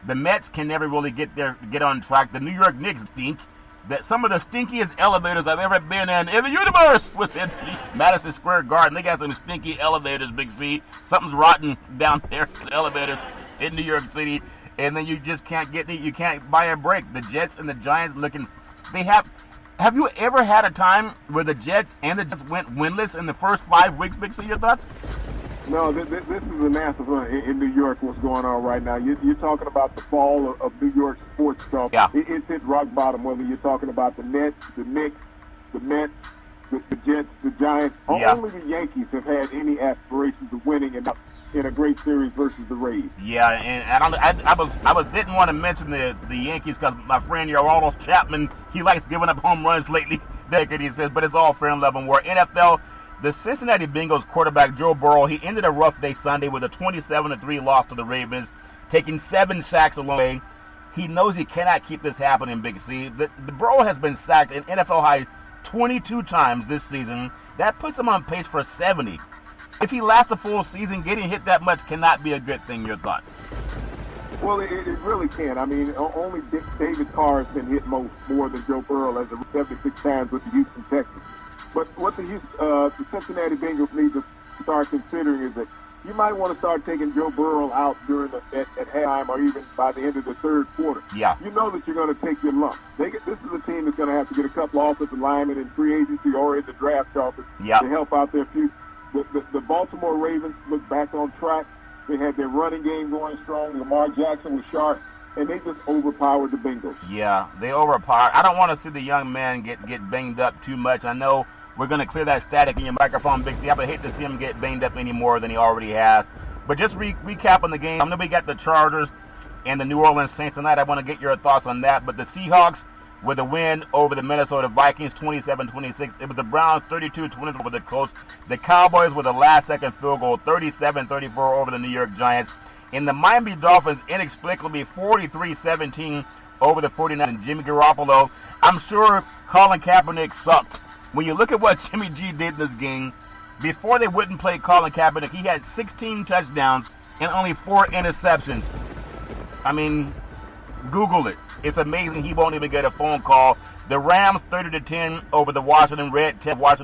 The Mets can never really get on track. The New York Knicks stink. That some of the stinkiest elevators I've ever been in the universe was in Madison Square Garden. They got some stinky elevators, Big C. Something's rotten down there in the elevators in New York City, and then you just can't get it. You can't buy a break. The Jets and the Giants Have you ever had a time where the Jets and the Jets went winless in the first 5 weeks, Big C? Your thoughts? No, this is a massive run in New York, what's going on right now. You're talking about the fall of New York sports stuff. Yeah. It's hit rock bottom, whether you're talking about the Nets, the Knicks, the Mets, the Jets, the Giants. Yeah. Only the Yankees have had any aspirations of winning in a great series versus the Rays. Yeah, and I didn't want to mention the Yankees because my friend Aroldis Chapman, he likes giving up home runs lately. He says, but it's all fair and love and war. NFL, the Cincinnati Bengals quarterback Joe Burrow, he ended a rough day Sunday with a 27-3 loss to the Ravens, taking 7 sacks along the way. He knows he cannot keep this happening, Big C. The Burrow has been sacked an NFL high 22 times this season. That puts him on pace for 70. If he lasts a full season, getting hit that much cannot be a good thing. Your thoughts? Well, it really can. I mean, only David Carr has been hit more than Joe Burrow as 76 times with the Houston Texans. But what the Cincinnati Bengals need to start considering is that you might want to start taking Joe Burrow out at halftime or even by the end of the third quarter. Yeah. You know that you're going to take your lump. This is a team that's going to have to get a couple offensive linemen in free agency or in the draft office to help out their future. The Baltimore Ravens look back on track. They had their running game going strong. Lamar Jackson was sharp, and they just overpowered the Bengals. Yeah, they overpowered. I don't want to see the young man get banged up too much. I know we're going to clear that static in your microphone, Big C. I would hate to see him get banged up any more than he already has. But just recapping the game, I know we got the Chargers and the New Orleans Saints tonight. I want to get your thoughts on that. But the Seahawks with a win over the Minnesota Vikings, 27-26. It was the Browns, 32-20 over the Colts. The Cowboys with a last-second field goal, 37-34 over the New York Giants. And the Miami Dolphins, inexplicably, 43-17 over the 49ers. And Jimmy Garoppolo, I'm sure Colin Kaepernick sucked. When you look at what Jimmy G did in this game, before they wouldn't play Colin Kaepernick, he had 16 touchdowns and only 4 interceptions. I mean, Google it. It's amazing he won't even get a phone call. The Rams 30-10 over the Washington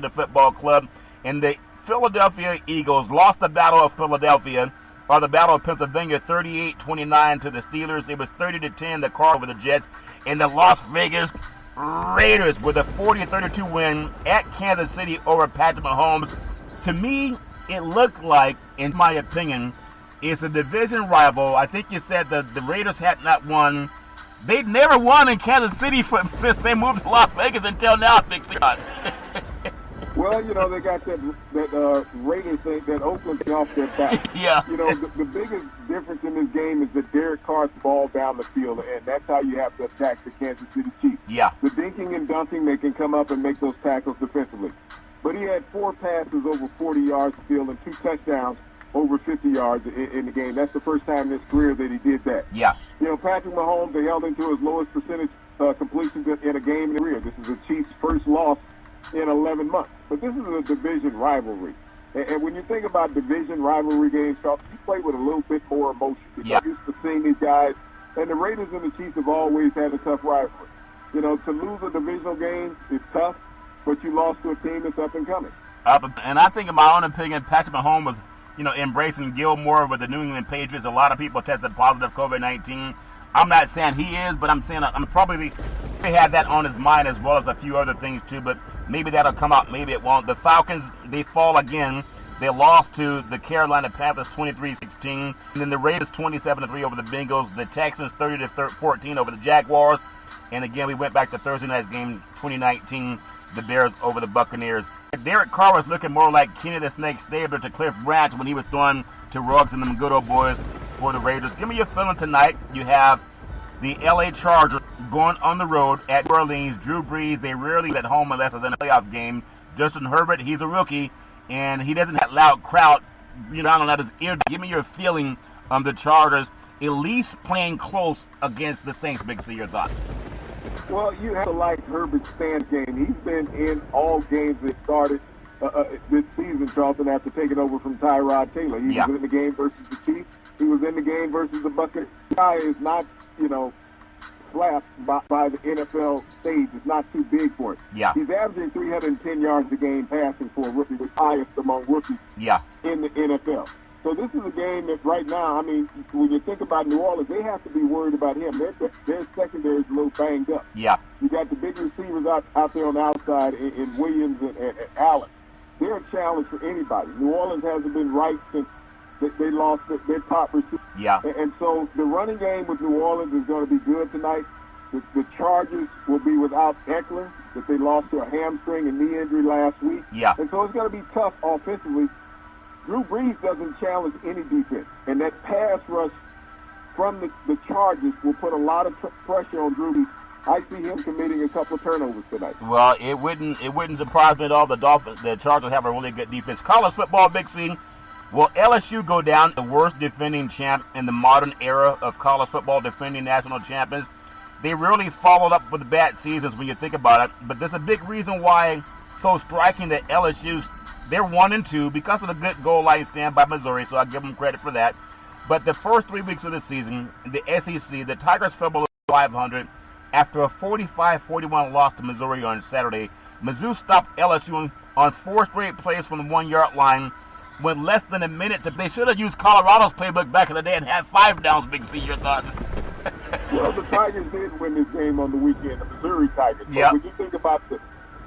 Football Club. And the Philadelphia Eagles lost the Battle of Philadelphia, or the Battle of Pennsylvania, 38-29 to the Steelers. It was 30-10 the Cardinals over the Jets. And the Las Vegas Raiders with a 40-32 win at Kansas City over Patrick Mahomes. To me, it looked like, in my opinion, it's a division rival. I think you said the Raiders had not won. They'd never won in Kansas City since they moved to Las Vegas until now, Big C. Well, they got that Raiders thing, that Oakland thing off their back. Yeah. The biggest difference in this game is that Derek Carr's ball down the field, and that's how you have to attack the Kansas City Chiefs. Yeah. The dinking and dunking, they can come up and make those tackles defensively. But he had 4 passes over 40 yards field and 2 touchdowns over 50 yards in the game. That's the first time in his career that he did that. Yeah. Patrick Mahomes, they held him to his lowest percentage completions in a game in the career. This is the Chiefs' first loss in 11 months. But this is a division rivalry. And when you think about division rivalry games, Charles, you play with a little bit more emotion. You're used to seeing these guys. And the Raiders and the Chiefs have always had a tough rivalry. To lose a divisional game is tough, but you lost to a team that's up and coming. And I think, in my own opinion, Patrick Mahomes was, embracing Gilmore with the New England Patriots. A lot of people tested positive COVID-19. I'm not saying he is, but I'm saying I'm probably he had that on his mind as well as a few other things too. But maybe that'll come out, maybe it won't. The Falcons, they fall again. They lost to the Carolina Panthers 23-16. And then the Raiders 27-3 over the Bengals. The Texans 30-14 over the Jaguars. And again, we went back to Thursday night's game, 2019, the Bears over the Buccaneers. Derek Carr was looking more like Kenny the Snake Stabler to Cliff Branch when he was throwing to Ruggs and them good old boys for the Raiders. Give me your feeling tonight. You have the L.A. Chargers going on the road at New Orleans. Drew Brees, they rarely at home unless it's in a playoff game. Justin Herbert, he's a rookie, and he doesn't have a loud crowd, down on his ear. Give me your feeling on the Chargers, at least playing close against the Saints. Big C, your thoughts? Well, you have to like Herbert's stand game. He's been in all games that started this season, Charlton, after taking over from Tyrod Taylor. He was in the game versus the Chiefs. He was in the game versus the Buccaneers. The guy is not, slapped by the NFL stage. It's not too big for him. Yeah. He's averaging 310 yards a game passing for a rookie, the highest among rookies in the NFL. So this is a game that right now, when you think about New Orleans, they have to be worried about him. Their secondary is a little banged up. Yeah. You got the big receivers out there on the outside in Williams and Allen. They're a challenge for anybody. New Orleans hasn't been right since they lost their top receiver. Yeah. And so the running game with New Orleans is going to be good tonight. The Chargers will be without Eckler, that they lost to a hamstring and knee injury last week. Yeah. And so it's going to be tough offensively. Drew Brees doesn't challenge any defense, and that pass rush from the Chargers will put a lot of pressure on Drew Brees. I see him committing a couple of turnovers tonight. Well, it wouldn't surprise me at all. The Chargers have a really good defense. College football, Big C. Will LSU go down the worst defending champ in the modern era of college football, defending national champions? They really followed up with bad seasons when you think about it. But there's a big reason why it's so striking that LSU's they're 1-2 because of the good goal line stand by Missouri, so I give them credit for that. But the first 3 weeks of the season, the SEC, the Tigers fell below 500 after a 45-41 loss to Missouri on Saturday. Mizzou stopped LSU on 4 straight plays from the 1-yard line with less than a minute. They should have used Colorado's playbook back in the day and had 5 downs. Big C, your thoughts? Well, the Tigers did win this game on the weekend, the Missouri Tigers. Yeah. When you think about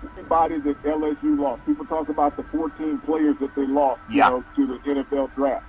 everybody that LSU lost, people talk about the 14 players that they lost, to the NFL draft.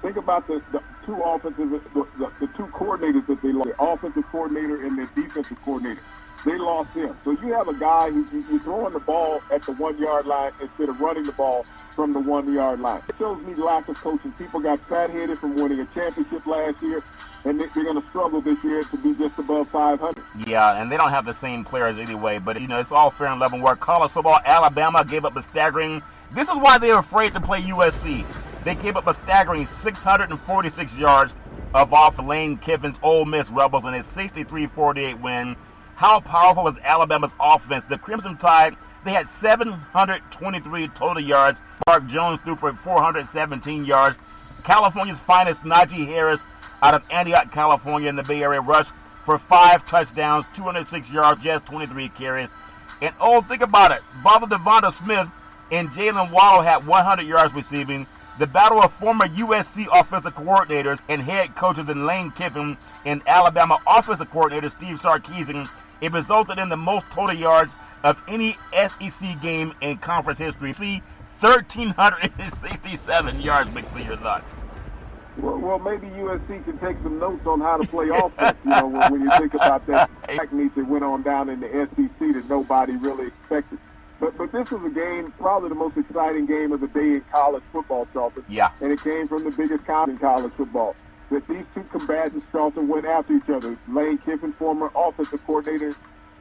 Think about the two offensive, the two coordinators that they lost, the offensive coordinator and the defensive coordinator. They lost him. So you have a guy who's throwing the ball at the 1-yard line instead of running the ball from the 1-yard line. It shows me lack of coaching. People got fat-headed from winning a championship last year, and they're going to struggle this year to be just above 500. Yeah, and they don't have the same players anyway, but, it's all fair and level work. College football, Alabama gave up a staggering. This is why they're afraid to play USC. They gave up a staggering 646 yards off Lane Kiffin's Ole Miss Rebels in a 63-48 win. How powerful is Alabama's offense? The Crimson Tide, they had 723 total yards. Mark Jones threw for 417 yards. California's finest Najee Harris out of Antioch, California in the Bay Area rushed for 5 touchdowns, 206 yards, just 23 carries. And think about it. Bobby Devonta Smith and Jalen Waddle had 100 yards receiving. The battle of former USC offensive coordinators and head coaches in Lane Kiffin and Alabama offensive coordinator Steve Sarkisian, it resulted in the most total yards of any SEC game in conference history. See, 1,367 yards. Big C, your thoughts? Well, maybe USC can take some notes on how to play offense. When you think about that technique that went on down in the SEC that nobody really expected. But this was a game, probably the most exciting game of the day in college football, Charlton. Yeah. And it came from the biggest college in college football. That these two combatants, Charlton, went after each other. Lane Kiffin, former offensive coordinator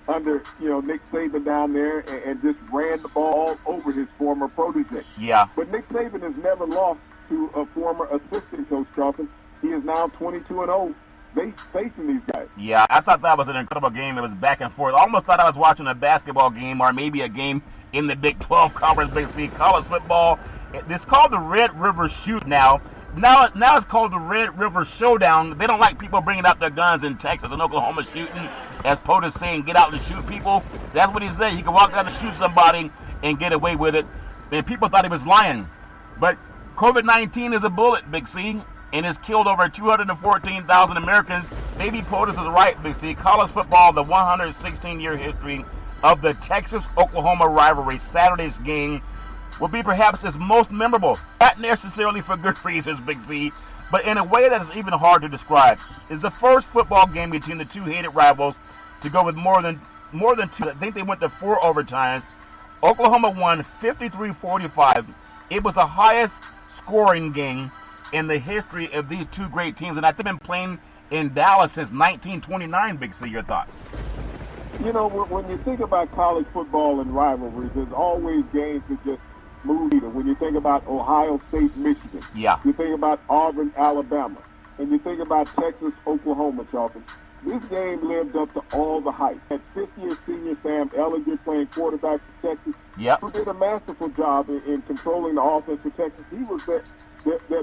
under, Nick Saban down there, and just ran the ball all over his former protege. Yeah. But Nick Saban has never lost to a former assistant coach, Charlton. He is now 22-0. They facing these guys. Yeah, I thought that was an incredible game. It was back and forth. I almost thought I was watching a basketball game or maybe a game in the Big 12 Conference, Big C, college football. It's called the Red River Shoot now. Now it's called the Red River Showdown. They don't like people bringing out their guns in Texas and Oklahoma shooting, as POTUS saying, get out and shoot people. That's what he said. He can walk out and shoot somebody and get away with it. And people thought he was lying. But COVID-19 is a bullet, Big C, and it's killed over 214,000 Americans. Maybe POTUS is right, Big C. College football, the 116-year history of the Texas-Oklahoma rivalry, Saturday's game, will be perhaps its most memorable. Not necessarily for good reasons, Big C, but in a way that is even hard to describe. It's the first football game between the two hated rivals to go with more than two. I think they went to 4 overtimes. Oklahoma won 53-45. It was the highest scoring game in the history of these two great teams, and I think they've been playing in Dallas since 1929, Big C. Your thoughts? When you think about college football and rivalries, there's always games that just move either. When you think about Ohio State, Michigan, yeah, you think about Auburn, Alabama, and you think about Texas, Oklahoma, Charlton. This game lived up to all the hype. At fifth-year senior Sam Ehlinger playing quarterback for Texas, yep, who did a masterful job in controlling the offense for Texas. He was that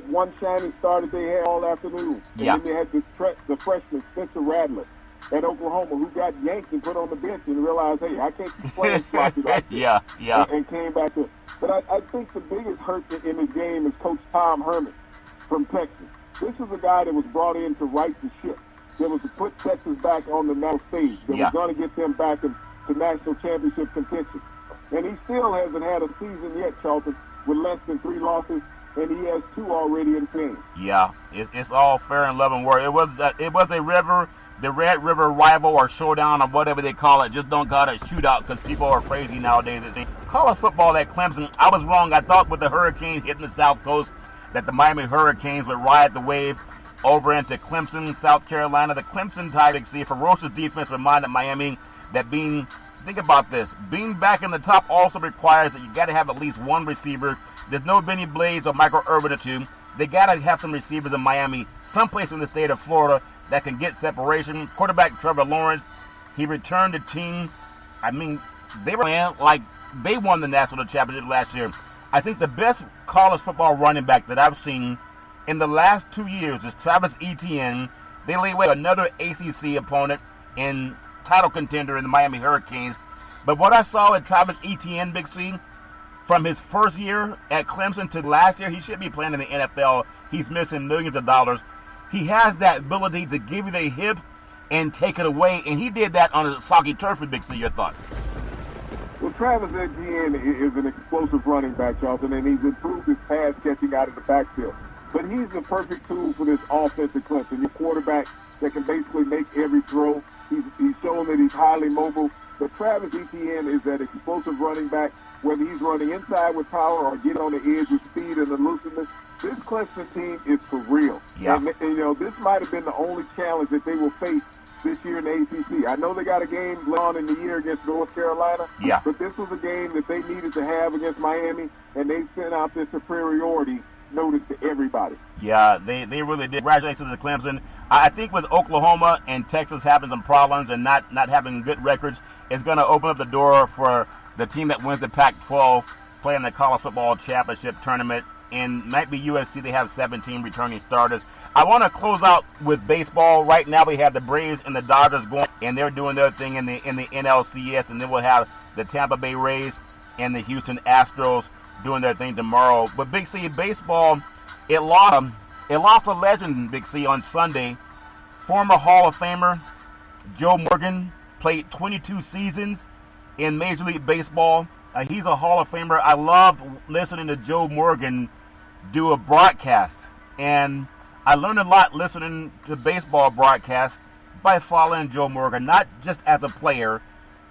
one shining star that they had all afternoon. And then they had the freshman, Spencer Rattler, at Oklahoma, who got yanked and put on the bench and realized, hey, I can't keep playing sloppy like this. Yeah. And came back to it. But I think the biggest hurt in this game is Coach Tom Herman from Texas. This is a guy that was brought in to right the ship. That was to put Texas back on the national stage. That was going to get them back into national championship contention. And he still hasn't had a season yet, Charlton, with less than 3 losses, and he has 2 already in game. Yeah, it's all fair and love and war. It was a river. The Red River rival or showdown or whatever they call it. Just don't call it a shootout because people are crazy nowadays. College football at Clemson, I was wrong. I thought with the hurricane hitting the South Coast that the Miami Hurricanes would ride the wave over into Clemson, South Carolina. The Clemson Tigers, see, ferocious defense reminded Miami that think about this, being back in the top also requires that you got to have at least one receiver. There's no Benny Blades or Michael Irvin or two. They got to have some receivers in Miami, someplace in the state of Florida that can get separation. Quarterback Trevor Lawrence, he returned the team. I mean, they were playing like they won the national championship last year. I think the best college football running back that I've seen in the last 2 years is Travis Etienne. They lay away another ACC opponent and title contender in the Miami Hurricanes. But what I saw at Travis Etienne, Big C, from his first year at Clemson to last year, he should be playing in the NFL. He's missing millions of dollars. He has that ability to give you the hip and take it away, and he did that on a soggy turf. Big C, your thoughts? Well, Travis Etienne is an explosive running back, Charlton, and he's improved his pass catching out of the backfield. But he's the perfect tool for this offense at Clemson. Your quarterback that can basically make every throw. He's shown that he's highly mobile. But Travis Etienne is that explosive running back, whether he's running inside with power or get on the edge with speed and elusiveness. This Clemson team is for real. Yeah. And this might have been the only challenge that they will face this year in the ACC. I know they got a game on in the year against North Carolina, but this was a game that they needed to have against Miami, and they sent out their superiority notice to everybody. Yeah, they really did. Congratulations to Clemson. I think with Oklahoma and Texas having some problems and not having good records, it's going to open up the door for the team that wins the Pac-12 playing the college football championship tournament. And might be USC. They have 17 returning starters. I want to close out with baseball. Right now we have the Braves and the Dodgers going, and they're doing their thing in the NLCS, and then we'll have the Tampa Bay Rays and the Houston Astros doing their thing tomorrow. But Big C, baseball, it lost a legend, Big C, on Sunday. Former Hall of Famer Joe Morgan played 22 seasons in Major League Baseball. He's a Hall of Famer. I loved listening to Joe Morgan do a broadcast, and I learned a lot listening to baseball broadcasts by following Joe Morgan, not just as a player,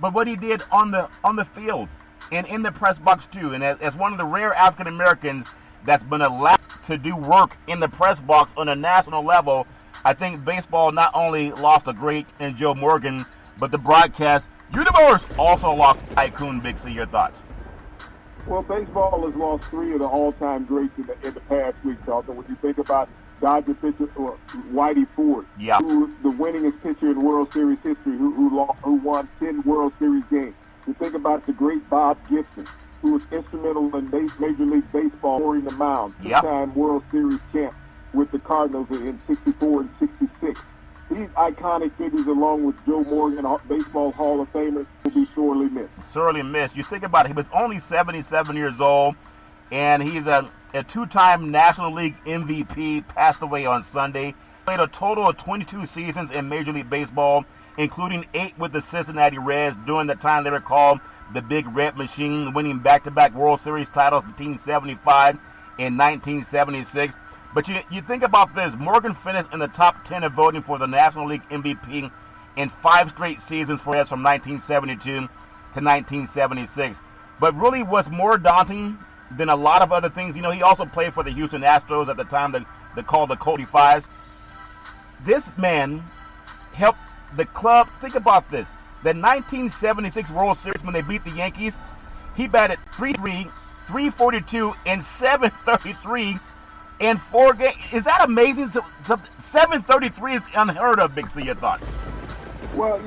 but what he did on the field and in the press box too. And as one of the rare African Americans that's been allowed to do work in the press box on a national level, I think baseball not only lost a great in Joe Morgan, but the broadcast universe also lost Tycoon. Big C, your thoughts? Well, baseball has lost three of the all-time greats in the past week, Charlton. When you think about Dodger pitcher Whitey Ford, who was the winningest pitcher in World Series history, who won 10 World Series games. You think about the great Bob Gibson, who was instrumental in Major League Baseball, touring the mound, two-time World Series champ with the Cardinals in 64 and 66. These iconic figures, along with Joe Morgan, Baseball Hall of Famers, will be sorely missed. Sorely missed. You think about it, he was only 77 years old, and he's a two-time National League MVP, passed away on Sunday. Played a total of 22 seasons in Major League Baseball, including 8 with the Cincinnati Reds during the time they were called the Big Red Machine, winning back-to-back World Series titles in 1975 and 1976. But you think about this, Morgan finished in the top 10 of voting for the National League MVP in 5 straight seasons for us from 1972 to 1976. But really what's more daunting than a lot of other things, he also played for the Houston Astros at the time, they called the Cody Fives. This man helped the club. Think about this. The 1976 World Series, when they beat the Yankees, he batted .330, .342, and .733 in 4 games. Is that amazing? 733 is unheard of, Big C, your thoughts? Well,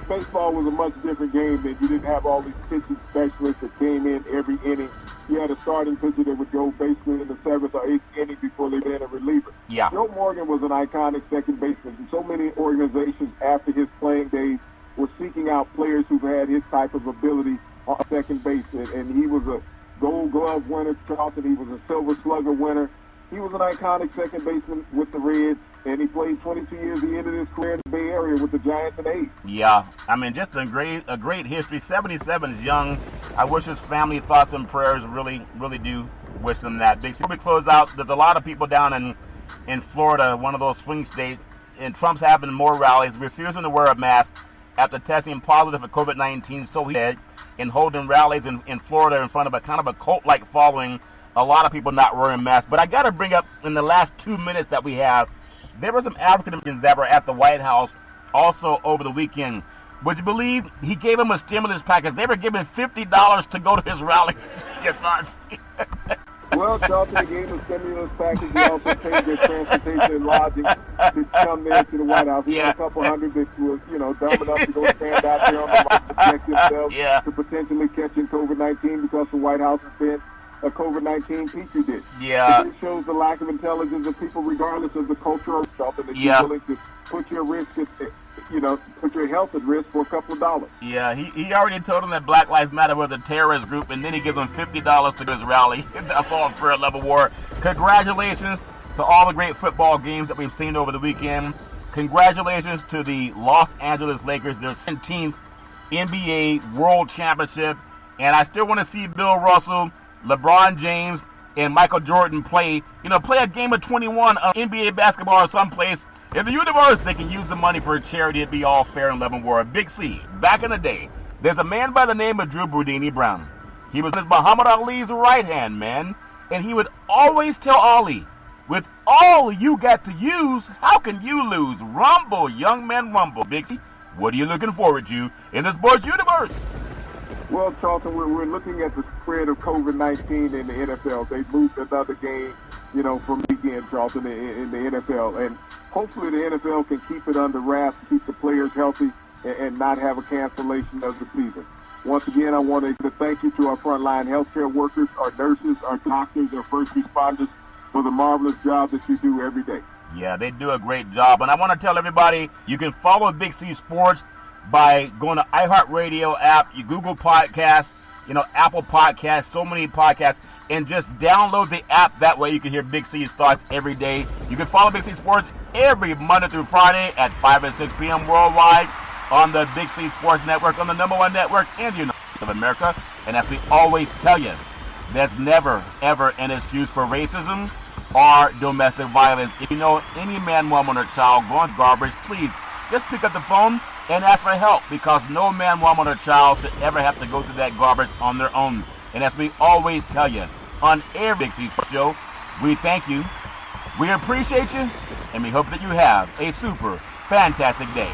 baseball was a much different game. That you didn't have all these pitching specialists that came in every inning. You had a starting pitcher that would go basically in the 7th or 8th inning before they ran a reliever. Yeah. Joe Morgan was an iconic second baseman. And so many organizations after his playing days were seeking out players who had his type of ability on second base. And he was a Gold Glove winner, Charlton. He was a Silver Slugger winner. He was an iconic second baseman with the Reds, and he played 22 years. He ended his career in the Bay Area with the Giants and A's. Yeah, just a great history. 77 is young. I wish his family thoughts and prayers. Really, really do wish them that. Big C, we close out. There's a lot of people down in Florida, one of those swing states, and Trump's having more rallies, refusing to wear a mask after testing positive for COVID-19. So he said, and holding rallies in Florida in front of a kind of a cult-like following. A lot of people not wearing masks. But I got to bring up, in the last 2 minutes that we have, there were some African Americans that were at the White House also over the weekend. Would you believe he gave them a stimulus package? They were given $50 to go to his rally. Your thoughts? Well, Charlton gave them a stimulus package. He also paid their transportation and lodging to come there to the White House. He had a couple hundred that was, dumb enough to go stand out there on the line to protect themselves to potentially catching COVID-19 because the White House has been a COVID-19 petri dish. Yeah. It shows the lack of intelligence of people, regardless of the culture or something, that you're willing to put your put your health at risk for a couple of dollars. Yeah, he already told them that Black Lives Matter was a terrorist group, and then he gives them $50 to his rally. That's all fair level war. Congratulations to all the great football games that we've seen over the weekend. Congratulations to the Los Angeles Lakers, their 17th NBA World Championship. And I still want to see Bill Russell, LeBron James, and Michael Jordan play a game of 21 on NBA basketball or someplace in the universe. They can use the money for a charity. It'd be all fair and level war. Big C, back in the day, there's a man by the name of Drew Boudini Brown. He was Muhammad Ali's right-hand man, and he would always tell Ali, with all you got to use, how can you lose? Rumble, young man, rumble. Big C, what are you looking forward to in the sports universe? Well, Charlton, we're looking at the spread of COVID-19 in the NFL. They moved another game, from weekend, Charlton, in the NFL. And hopefully the NFL can keep it under wraps, keep the players healthy, and not have a cancellation of the season. Once again, I want to thank you to our frontline healthcare workers, our nurses, our doctors, our first responders for the marvelous job that you do every day. Yeah, they do a great job. And I want to tell everybody, you can follow Big C Sports by going to iHeartRadio app, you Google Podcasts, Apple Podcasts, so many podcasts. and just download the app. That way you can hear Big C's thoughts every day. You can follow Big C Sports every Monday through Friday at 5 and 6 p.m. worldwide on the Big C Sports Network, on the #1 network in the United States of America. And as we always tell you, there's never, ever an excuse for racism or domestic violence. If you know any man, woman, or child going garbage, please just pick up the phone and ask for help, because no man, woman, or child should ever have to go through that garbage on their own. And as we always tell you on every Big C show, we thank you, we appreciate you, and we hope that you have a super fantastic day.